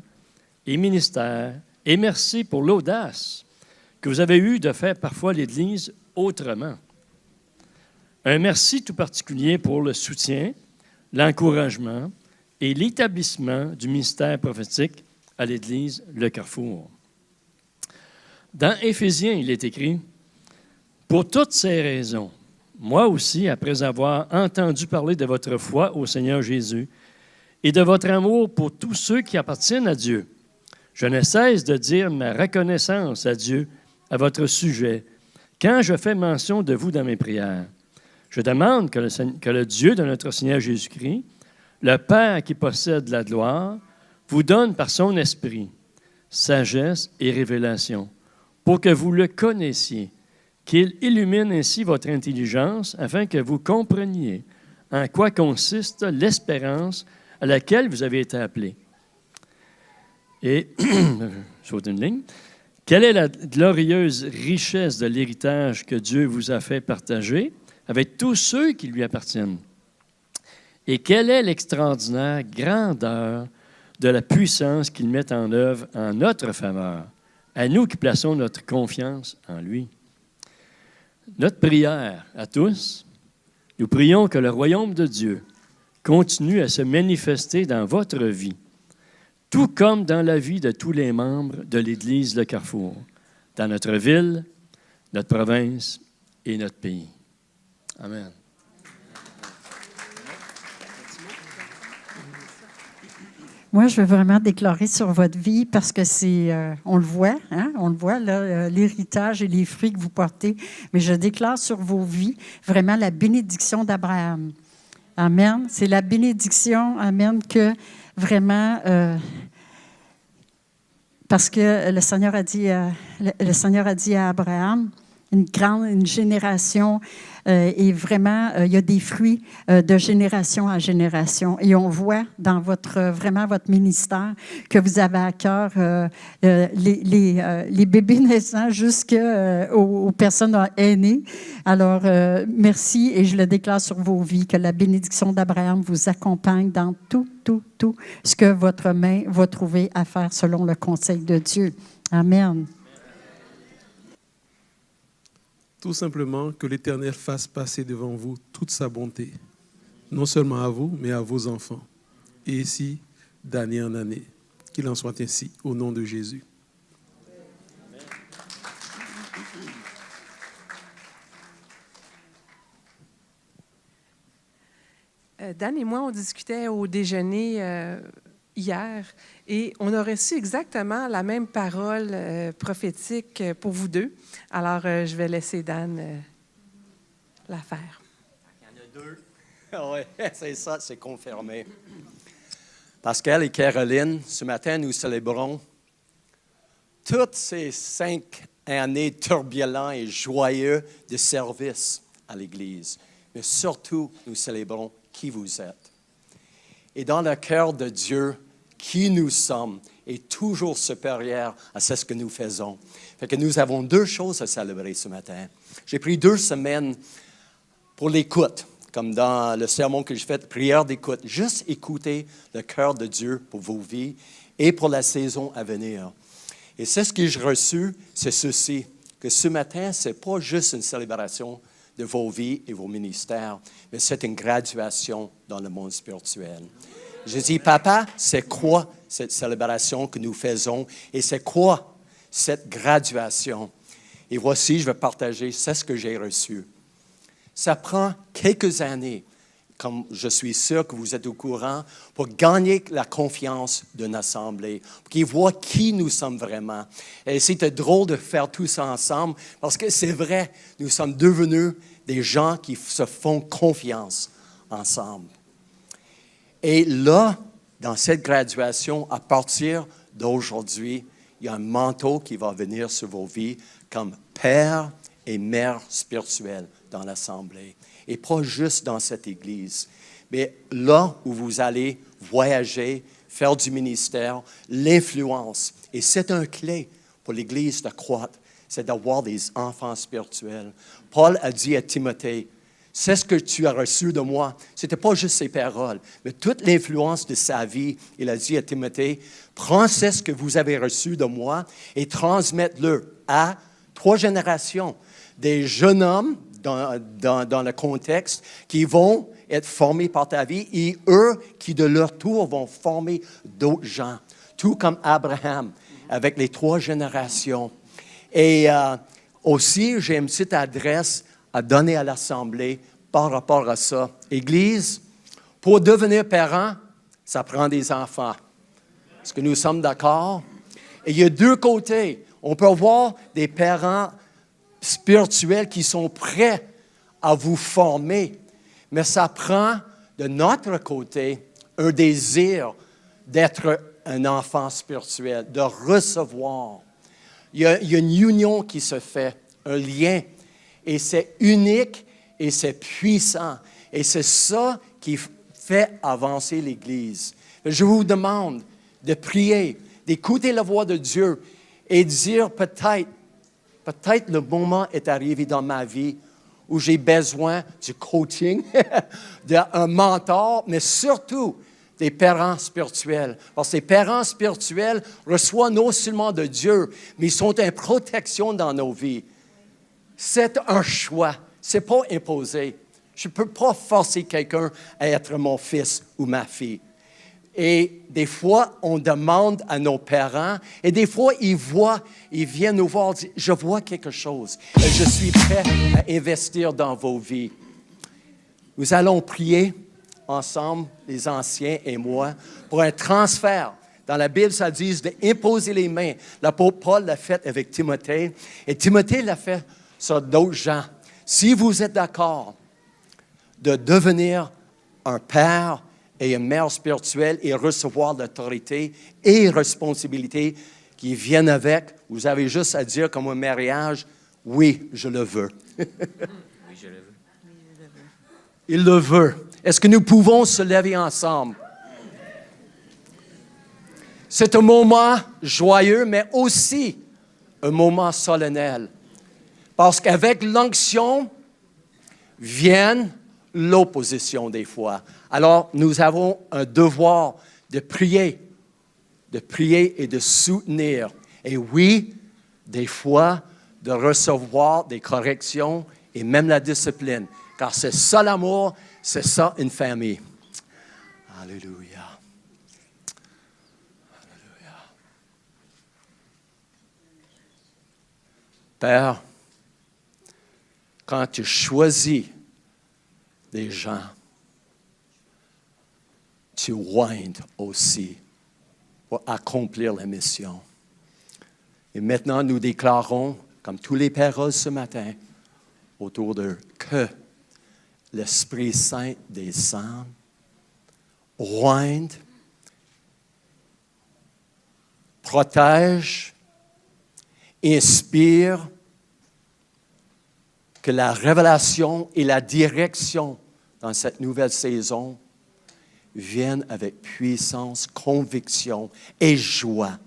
et ministères, et merci pour l'audace que vous avez eue de faire parfois l'Église autrement. Un merci tout particulier pour le soutien, l'encouragement et l'établissement du ministère prophétique à l'Église Le Carrefour. Dans Éphésiens, il est écrit « Pour toutes ces raisons, moi aussi, après avoir entendu parler de votre foi au Seigneur Jésus et de votre amour pour tous ceux qui appartiennent à Dieu, je ne cesse de dire ma reconnaissance à Dieu à votre sujet quand je fais mention de vous dans mes prières. Je demande que le Dieu de notre Seigneur Jésus-Christ, le Père qui possède la gloire, vous donne par son esprit sagesse et révélation pour que vous le connaissiez, qu'il illumine ainsi votre intelligence afin que vous compreniez en quoi consiste l'espérance à laquelle vous avez été appelés. Et, je saute une ligne, quelle est la glorieuse richesse de l'héritage que Dieu vous a fait partager avec tous ceux qui lui appartiennent? Et quelle est l'extraordinaire grandeur de la puissance qu'il met en œuvre en notre faveur, à nous qui plaçons notre confiance en lui? Notre prière à tous, nous prions que le royaume de Dieu continue à se manifester dans votre vie, tout comme dans la vie de tous les membres de l'Église Le Carrefour, dans notre ville, notre province et notre pays. Amen. Moi, je veux vraiment déclarer sur votre vie parce que on le voit, là, l'héritage et les fruits que vous portez, mais je déclare sur vos vies vraiment la bénédiction d'Abraham. Amen. C'est la bénédiction, amen, que vraiment, parce que le Seigneur a dit à Abraham, une génération et vraiment, il y a des fruits de génération en génération. Et on voit dans vraiment votre ministère que vous avez à cœur les bébés naissants jusqu'aux personnes aînées. Alors, merci et je le déclare sur vos vies, que la bénédiction d'Abraham vous accompagne dans tout ce que votre main va trouver à faire selon le conseil de Dieu. Amen. Tout simplement que l'Éternel fasse passer devant vous toute sa bonté, non seulement à vous, mais à vos enfants, et ici, d'année en année. Qu'il en soit ainsi, au nom de Jésus. Dan et moi, on discutait au déjeuner hier et on a reçu exactement la même parole prophétique pour vous deux. Alors, je vais laisser Dan la faire. Il y en a deux. Oui, c'est ça, c'est confirmé. Pascal et Caroline, ce matin, nous célébrons toutes ces 5 années turbulentes et joyeuses de service à l'Église. Mais surtout, nous célébrons qui vous êtes. Et dans le cœur de Dieu, qui nous sommes est toujours supérieur à ce que nous faisons. Fait que nous avons 2 choses à célébrer ce matin. J'ai pris 2 semaines pour l'écoute, comme dans le sermon que j'ai fait, prière d'écoute. Juste écouter le cœur de Dieu pour vos vies et pour la saison à venir. Et c'est ce que j'ai reçu, c'est ceci, que ce matin, ce n'est pas juste une célébration de vos vies et vos ministères, mais c'est une graduation dans le monde spirituel. Je dis, papa, c'est quoi cette célébration que nous faisons et c'est quoi cette graduation? Et voici, je vais partager, c'est ce que j'ai reçu. Ça prend quelques années, comme je suis sûr que vous êtes au courant, pour gagner la confiance d'une assemblée, pour qu'ils voient qui nous sommes vraiment. Et c'était drôle de faire tout ça ensemble, parce que c'est vrai, nous sommes devenus des gens qui se font confiance ensemble. Et là, dans cette graduation, à partir d'aujourd'hui, il y a un manteau qui va venir sur vos vies comme père et mère spirituelle dans l'Assemblée. Et pas juste dans cette Église, mais là où vous allez voyager, faire du ministère, l'influence. Et c'est un clé pour l'Église de croître, c'est d'avoir des enfants spirituels. Paul a dit à Timothée, c'est ce que tu as reçu de moi. Ce n'était pas juste ses paroles, mais toute l'influence de sa vie. Il a dit à Timothée, prends ce que vous avez reçu de moi et transmette-le à 3 générations. Des jeunes hommes dans le contexte qui vont être formés par ta vie et eux qui de leur tour vont former d'autres gens. Tout comme Abraham avec les 3 générations. Et aussi, j'ai une petite adresse à donner à l'Assemblée par rapport à ça. Église, pour devenir parent, ça prend des enfants. Est-ce que nous sommes d'accord? Et il y a 2 côtés. On peut avoir des parents spirituels qui sont prêts à vous former, mais ça prend de notre côté un désir d'être un enfant spirituel, de recevoir. Il y a une union qui se fait, un lien, et c'est unique et c'est puissant. Et c'est ça qui fait avancer l'Église. Je vous demande de prier, d'écouter la voix de Dieu et de dire peut-être le moment est arrivé dans ma vie où j'ai besoin du coaching, d'un mentor, mais surtout des parents spirituels. Parce que les parents spirituels reçoivent non seulement de Dieu, mais ils sont une protection dans nos vies. C'est un choix, ce n'est pas imposé. Je ne peux pas forcer quelqu'un à être mon fils ou ma fille. Et des fois, on demande à nos parents, et des fois, ils viennent nous voir, disent, je vois quelque chose, et je suis prêt à investir dans vos vies. Nous allons prier ensemble, les anciens et moi, pour un transfert. Dans la Bible, ça dit d'imposer les mains. L'apôtre Paul l'a fait avec Timothée, et Timothée l'a fait sur d'autres gens. Si vous êtes d'accord de devenir un père et une mère spirituelle et recevoir l'autorité et responsabilité qui viennent avec, vous avez juste à dire comme un mariage, Oui, je le veux. Oui, je le veux. Il le veut. Est-ce que nous pouvons se lever ensemble? C'est un moment joyeux, mais aussi un moment solennel. Parce qu'avec l'onction vient l'opposition des fois. Alors, nous avons un devoir de prier et de soutenir. Et oui, des fois, de recevoir des corrections et même la discipline. Car c'est ça l'amour, c'est ça une famille. Alléluia. Alléluia. Père, quand tu choisis des gens, tu oindes aussi pour accomplir la mission. Et maintenant, nous déclarons, comme tous les paroles ce matin, autour d'eux, que l'Esprit Saint descend, oinde, protège, inspire, que la révélation et la direction dans cette nouvelle saison viennent avec puissance, conviction et joie.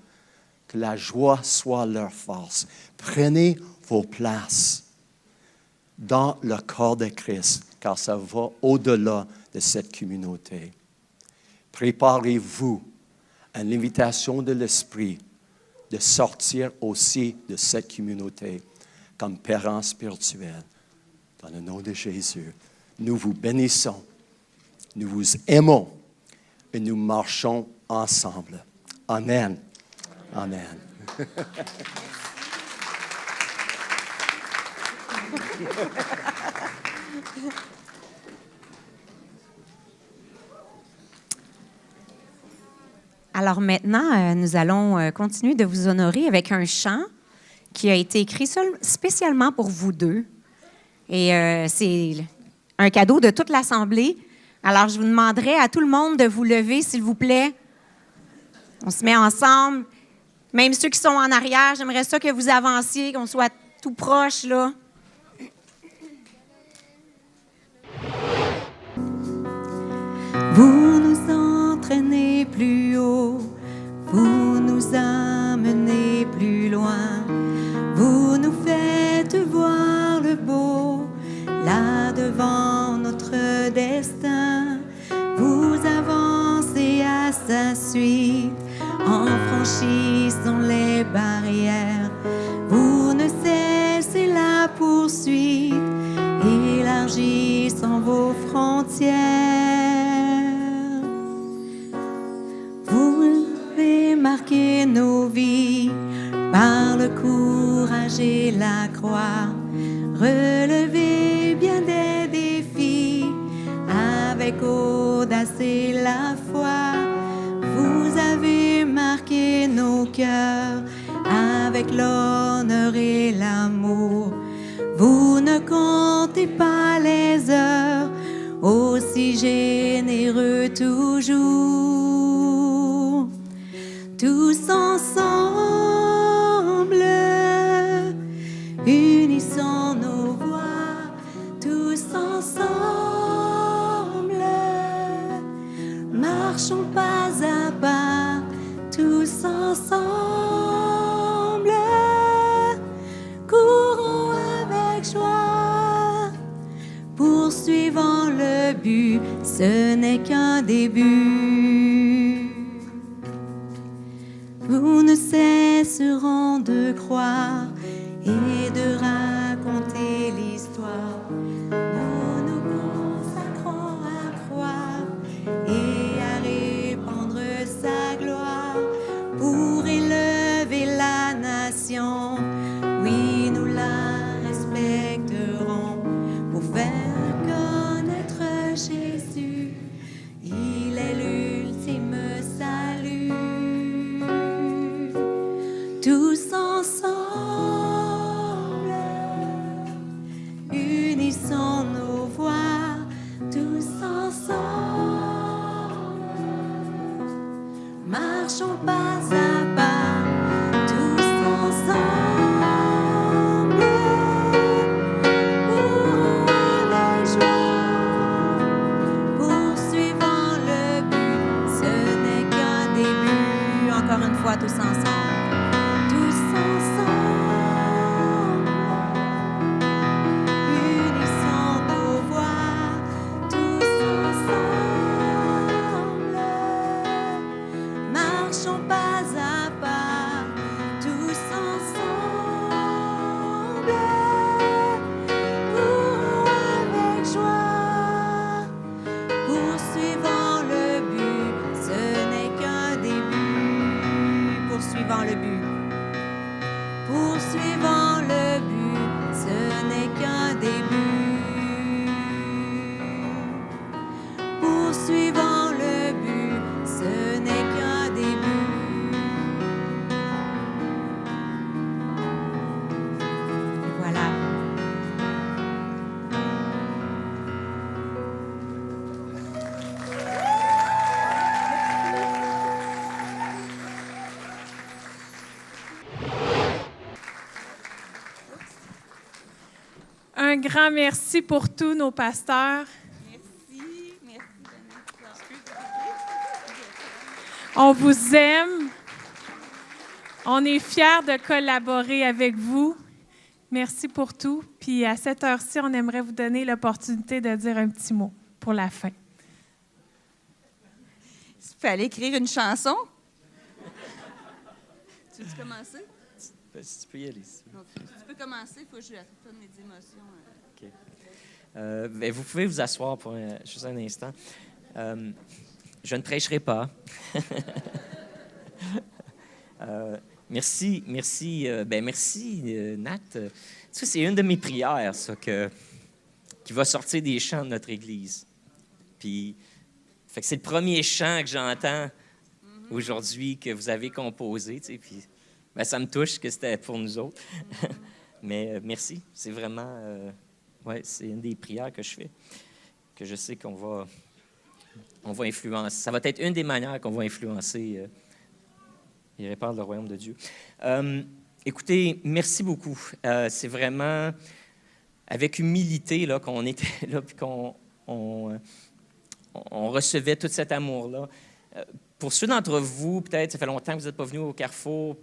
Que la joie soit leur force. Prenez vos places dans le corps de Christ, car ça va au-delà de cette communauté. Préparez-vous à l'invitation de l'Esprit de sortir aussi de cette communauté comme parents spirituels. Dans le nom de Jésus, nous vous bénissons, nous vous aimons et nous marchons ensemble. Amen. Amen. Alors maintenant, nous allons continuer de vous honorer avec un chant qui a été écrit spécialement pour vous deux. Et c'est un cadeau de toute l'Assemblée. Alors, je vous demanderai à tout le monde de vous lever, s'il vous plaît. On se met ensemble. Même ceux qui sont en arrière, j'aimerais ça que vous avanciez, qu'on soit tout proche, là. Vous nous entraînez plus haut, vous nous amenez plus loin, vous nous faites voir le beau, là devant notre destin. Vous avancez à sa suite, en franchissant les barrières. Vous ne cessez la poursuite, élargissant vos frontières. Vous avez marqué nos vies par le courage et la croix. Relevez bien des défis avec audace et la foi. Vous avez marqué nos cœurs avec l'honneur et l'amour. Vous ne comptez pas les heures, aussi généreux toujours. Tous ensemble, unissons nos voix, tous ensemble, marchons pas à pas, tous ensemble, courons avec joie, poursuivant le but, ce n'est qu'un début. Nous ne cesserons de croire et de raconter l'histoire. Nous nous consacrons à croire et à répandre sa gloire pour élever la nation. Oui, nous la respecterons pour faire connaître Jésus. Il est l'ultime salut. Tous ensemble, unissons nos voix, tous ensemble, marchons pas à pas, tous ensemble, poursuivant le but. Poursuivant le but, ce n'est qu'un début. Poursuivant le but, ce n'est qu'un début. Et voilà. Un grand merci pour tous nos pasteurs. On vous aime. On est fiers de collaborer avec vous. Merci pour tout. Puis à cette heure-ci, on aimerait vous donner l'opportunité de dire un petit mot pour la fin. Il fallait écrire une chanson. Tu veux commencer? Si tu peux y aller. Non, tu peux commencer, il faut que je donne mes émotions. OK. Ben, vous pouvez vous asseoir pour juste un instant. Je ne prêcherai pas. Merci, Nat. Ça, c'est une de mes prières, ça, qui va sortir des chants de notre Église. Puis, fait que c'est le premier chant que j'entends aujourd'hui que vous avez composé, tu sais, puis ben, ça me touche que c'était pour nous autres. Mais merci, c'est vraiment... ouais, c'est une des prières que je fais, que je sais qu'on va influencer. Ça va être une des manières qu'on va influencer et répandre le royaume de Dieu. Écoutez, merci beaucoup. C'est vraiment avec humilité là, qu'on était là et qu'on recevait tout cet amour-là. Pour ceux d'entre vous, peut-être, ça fait longtemps que vous n'êtes pas venus au Carrefour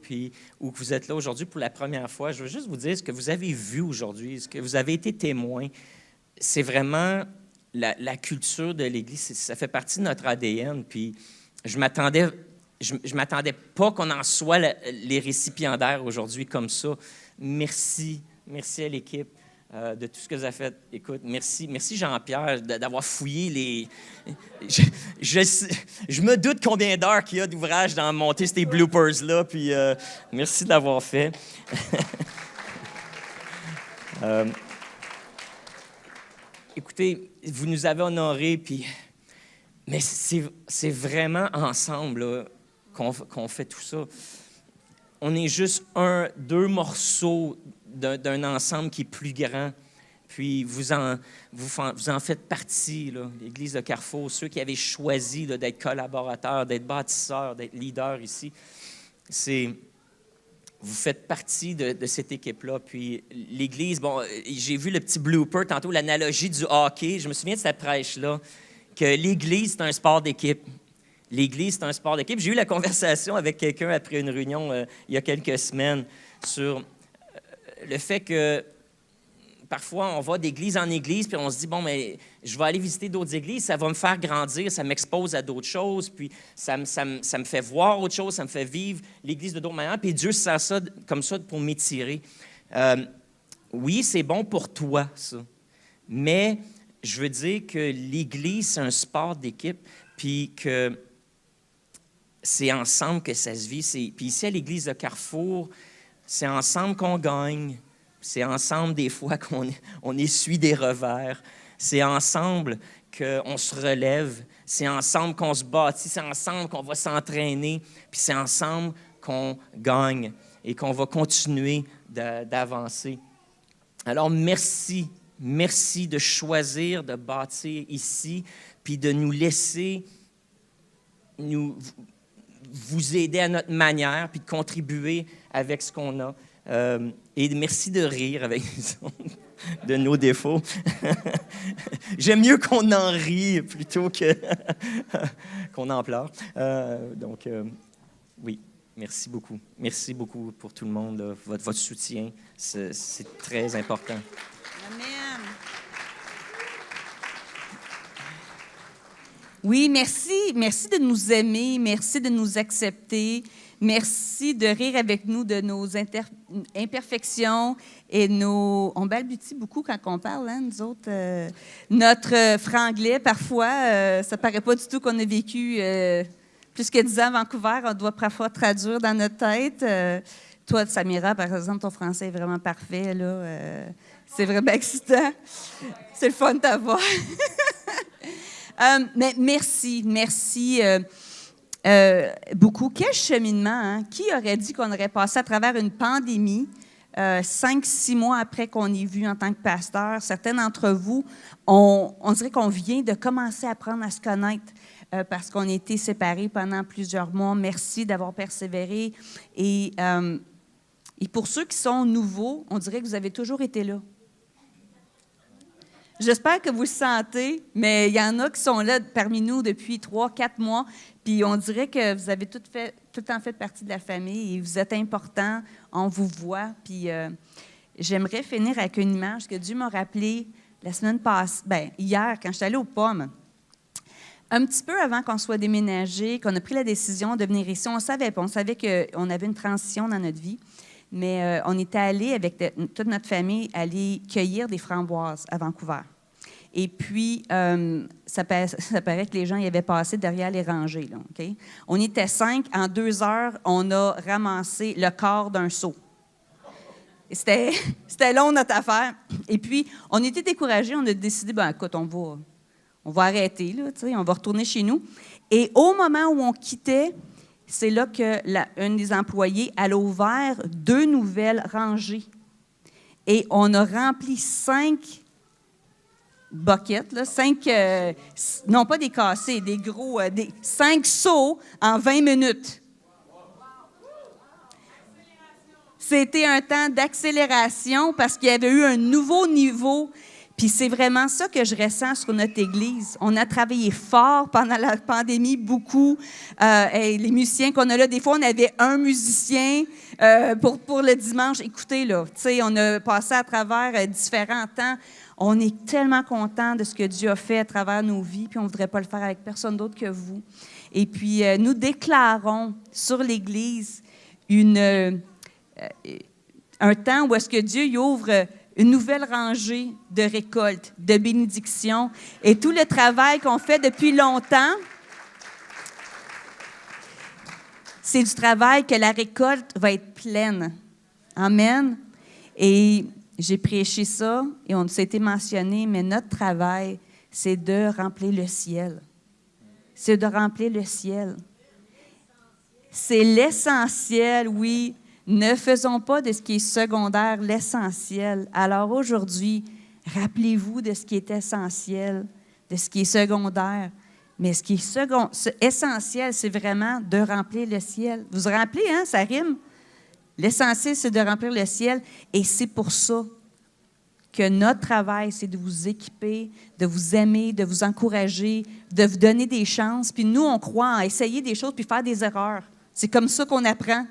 ou que vous êtes là aujourd'hui pour la première fois, je veux juste vous dire ce que vous avez vu aujourd'hui, ce que vous avez été témoin. C'est vraiment la culture de l'Église. Ça fait partie de notre ADN. Puis je m'attendais pas qu'on en soit les récipiendaires aujourd'hui comme ça. Merci à l'équipe de tout ce que vous avez fait. Écoute, merci Jean-Pierre d'avoir fouillé les... Je me doute combien d'heures qu'il y a d'ouvrage dans monter ces bloopers-là, puis merci de l'avoir fait. Écoutez, vous nous avez honorés, puis... Mais c'est vraiment ensemble là, qu'on fait tout ça. On est juste deux morceaux d'un ensemble qui est plus grand. Puis vous en faites partie, là, l'Église de Carrefour, ceux qui avaient choisi là, d'être collaborateurs, d'être bâtisseurs, d'être leaders ici. Vous faites partie de cette équipe-là. Puis l'Église, bon, j'ai vu le petit blooper tantôt, l'analogie du hockey. Je me souviens de cette prêche-là, que l'Église, c'est un sport d'équipe. L'Église, c'est un sport d'équipe. J'ai eu la conversation avec quelqu'un après une réunion il y a quelques semaines sur le fait que parfois, on va d'église en église, puis on se dit, bon, mais je vais aller visiter d'autres églises, ça va me faire grandir, ça m'expose à d'autres choses, puis ça me fait voir autre chose, ça me fait vivre l'Église de d'autres manières, puis Dieu sert ça comme ça pour m'étirer. Oui, c'est bon pour toi, ça, mais je veux dire que l'Église, c'est un sport d'équipe, puis que c'est ensemble que ça se vit. Puis ici, à l'Église de Carrefour, c'est ensemble qu'on gagne. C'est ensemble, des fois, qu'on essuie des revers. C'est ensemble qu'on se relève. C'est ensemble qu'on se bâtit. C'est ensemble qu'on va s'entraîner. Puis c'est ensemble qu'on gagne et qu'on va continuer d'avancer. Alors, merci. Merci de choisir de bâtir ici, puis de nous laisser vous aider à notre manière, puis de contribuer avec ce qu'on a. Et merci de rire avec nous autres, de nos défauts. J'aime mieux qu'on en rie plutôt que qu'on en pleure. Donc, oui, merci beaucoup. Merci beaucoup pour tout le monde, là, votre soutien. C'est très important. Amen. Oui, merci. Merci de nous aimer. Merci de nous accepter. Merci de rire avec nous de nos imperfections et on balbutie beaucoup quand on parle, hein, nous autres. Notre franglais, parfois, ça ne paraît pas du tout qu'on a vécu plus que 10 ans à Vancouver, on doit parfois traduire dans notre tête. Toi, Samira, par exemple, ton français est vraiment parfait. Là. C'est vraiment excitant. C'est le fun de t'avoir. Mais merci beaucoup. Quel cheminement, hein? Qui aurait dit qu'on aurait passé à travers une pandémie 5-6 mois après qu'on ait vu en tant que pasteur? Certains d'entre vous, on dirait qu'on vient de commencer à apprendre à se connaître parce qu'on a été séparés pendant plusieurs mois. Merci d'avoir persévéré. Et pour ceux qui sont nouveaux, on dirait que vous avez toujours été là. J'espère que vous le sentez, mais il y en a qui sont là parmi nous depuis 3-4 mois, puis on dirait que vous avez tout le temps fait partie de la famille et vous êtes importants, on vous voit. Puis j'aimerais finir avec une image que Dieu m'a rappelée la semaine passée, hier, quand je suis allée aux Pommes. Un petit peu avant qu'on soit déménagé, qu'on a pris la décision de venir ici, on savait qu'on avait une transition dans notre vie. Mais on était allé avec toute notre famille aller cueillir des framboises à Vancouver. Et puis, ça paraît que les gens y avaient passé derrière les rangées. Là, okay? On était 5. En 2 heures, on a ramassé le quart d'un seau. C'était long, notre affaire. Et puis, on était découragés. On a décidé, écoute, on va arrêter, là, on va retourner chez nous. Et au moment où on quittait, c'est là qu'un des employés, elle a ouvert 2 nouvelles rangées. Et on a rempli 5 buckets, là, 5, non pas des cassés, des gros, 5 seaux en 20 minutes. C'était un temps d'accélération parce qu'il y avait eu un nouveau niveau. Puis c'est vraiment ça que je ressens sur notre Église. On a travaillé fort pendant la pandémie, beaucoup. Les musiciens qu'on a là, des fois, on avait un musicien pour le dimanche. Écoutez, là, on a passé à travers différents temps. On est tellement contents de ce que Dieu a fait à travers nos vies, puis on ne voudrait pas le faire avec personne d'autre que vous. Et puis, nous déclarons sur l'Église un temps où est-ce que Dieu y ouvre une nouvelle rangée de récoltes, de bénédictions. Et tout le travail qu'on fait depuis longtemps, c'est du travail que la récolte va être pleine. Amen. Et j'ai prêché ça, et ça a été mentionné, mais notre travail, c'est de remplir le ciel. C'est de remplir le ciel. C'est l'essentiel, oui. Ne faisons pas de ce qui est secondaire l'essentiel. Alors aujourd'hui, rappelez-vous de ce qui est essentiel, de ce qui est secondaire. Mais ce qui est essentiel, c'est vraiment de remplir le ciel. Vous vous rappelez, hein, ça rime? L'essentiel, c'est de remplir le ciel. Et c'est pour ça que notre travail, c'est de vous équiper, de vous aimer, de vous encourager, de vous donner des chances. Puis nous, on croit en essayer des choses puis faire des erreurs. C'est comme ça qu'on apprend.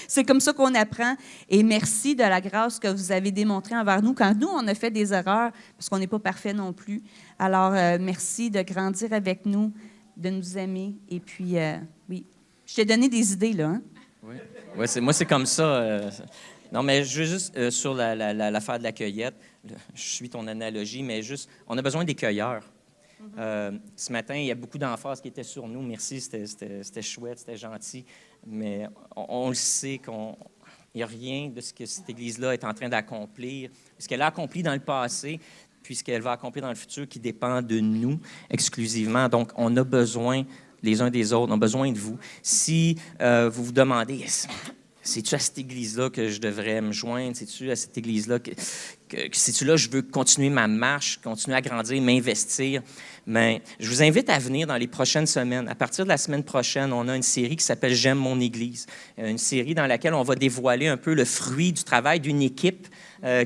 C'est comme ça qu'on apprend. Et merci de la grâce que vous avez démontrée envers nous quand nous, on a fait des erreurs, parce qu'on n'est pas parfait non plus. Alors, merci de grandir avec nous, de nous aimer. Et puis, oui, je t'ai donné des idées, là. Hein? Oui, moi, c'est comme ça. Non, mais je veux juste, sur l'affaire de la cueillette, je suis ton analogie, mais juste, on a besoin des cueilleurs. Ce matin, il y a beaucoup d'emphase qui étaient sur nous. Merci, c'était chouette, c'était gentil. Mais on le sait qu'il n'y a rien de ce que cette Église-là est en train d'accomplir. Ce qu'elle a accompli dans le passé, puis ce qu'elle va accomplir dans le futur, qui dépend de nous exclusivement. Donc, on a besoin les uns des autres, on a besoin de vous. Si vous vous demandez... C'est-tu à cette Église-là que je devrais me joindre? C'est-tu à cette Église-là c'est-tu là que je veux continuer ma marche, continuer à grandir, m'investir? Mais je vous invite à venir dans les prochaines semaines. À partir de la semaine prochaine, on a une série qui s'appelle « J'aime mon Église ». Une série dans laquelle on va dévoiler un peu le fruit du travail d'une équipe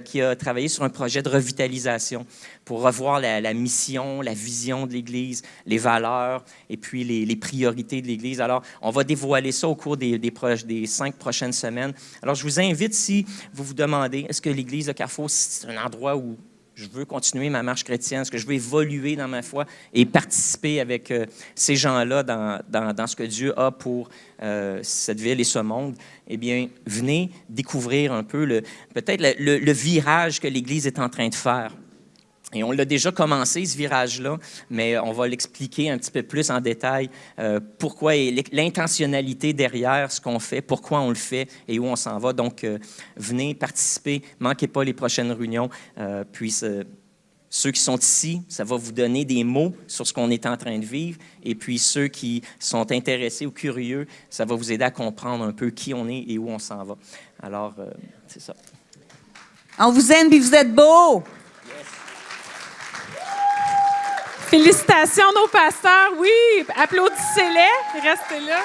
qui a travaillé sur un projet de revitalisation pour revoir la mission, la vision de l'Église, les valeurs et puis les priorités de l'Église. Alors, on va dévoiler ça au cours des 5 prochaines semaines. Alors, je vous invite, si vous vous demandez, est-ce que l'Église de Carrefour, c'est un endroit où je veux continuer ma marche chrétienne, est-ce que je veux évoluer dans ma foi et participer avec ces gens-là dans ce que Dieu a pour cette ville et ce monde, eh bien, venez découvrir un peu peut-être le virage que l'Église est en train de faire. Et on l'a déjà commencé, ce virage-là, mais on va l'expliquer un petit peu plus en détail, pourquoi et l'intentionnalité derrière ce qu'on fait, pourquoi on le fait et où on s'en va. Donc, venez participer, manquez pas les prochaines réunions. Puis, ceux qui sont ici, ça va vous donner des mots sur ce qu'on est en train de vivre. Et puis, ceux qui sont intéressés ou curieux, ça va vous aider à comprendre un peu qui on est et où on s'en va. Alors, c'est ça. On vous aime puis vous êtes beaux! Félicitations nos pasteurs, oui, applaudissez-les, restez là.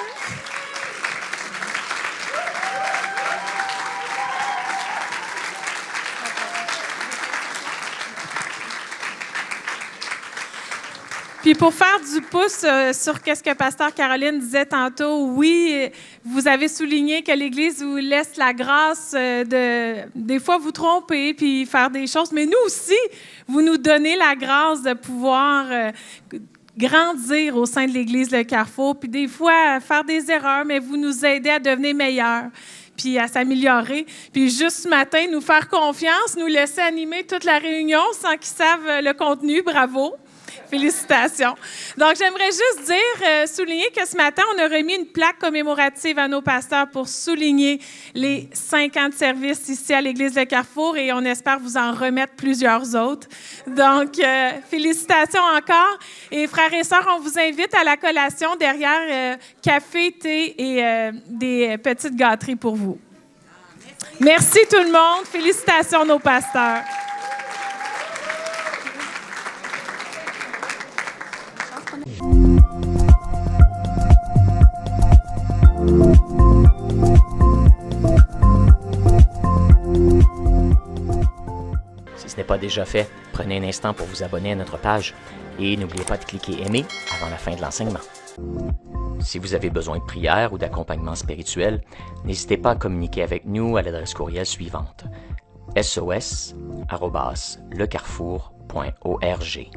Puis pour faire du pouce sur ce que Pasteur Caroline disait tantôt, oui, vous avez souligné que l'Église vous laisse la grâce de, des fois, vous tromper puis faire des choses, mais nous aussi, vous nous donnez la grâce de pouvoir grandir au sein de l'Église Le Carrefour, puis des fois, faire des erreurs, mais vous nous aidez à devenir meilleurs puis à s'améliorer. Puis juste ce matin, nous faire confiance, nous laisser animer toute la réunion sans qu'ils savent le contenu. Bravo! Félicitations. Donc, j'aimerais juste dire, souligner que ce matin, on a remis une plaque commémorative à nos pasteurs pour souligner les 5 ans de service ici à l'Église Le Carrefour et on espère vous en remettre plusieurs autres. Donc, félicitations encore. Et frères et sœurs, on vous invite à la collation derrière café, thé et des petites gâteries pour vous. Merci tout le monde. Félicitations nos pasteurs. Si ce n'est pas déjà fait, prenez un instant pour vous abonner à notre page et n'oubliez pas de cliquer « Aimer » avant la fin de l'enseignement. Si vous avez besoin de prière ou d'accompagnement spirituel, n'hésitez pas à communiquer avec nous à l'adresse courriel suivante: sos@lecarrefour.org.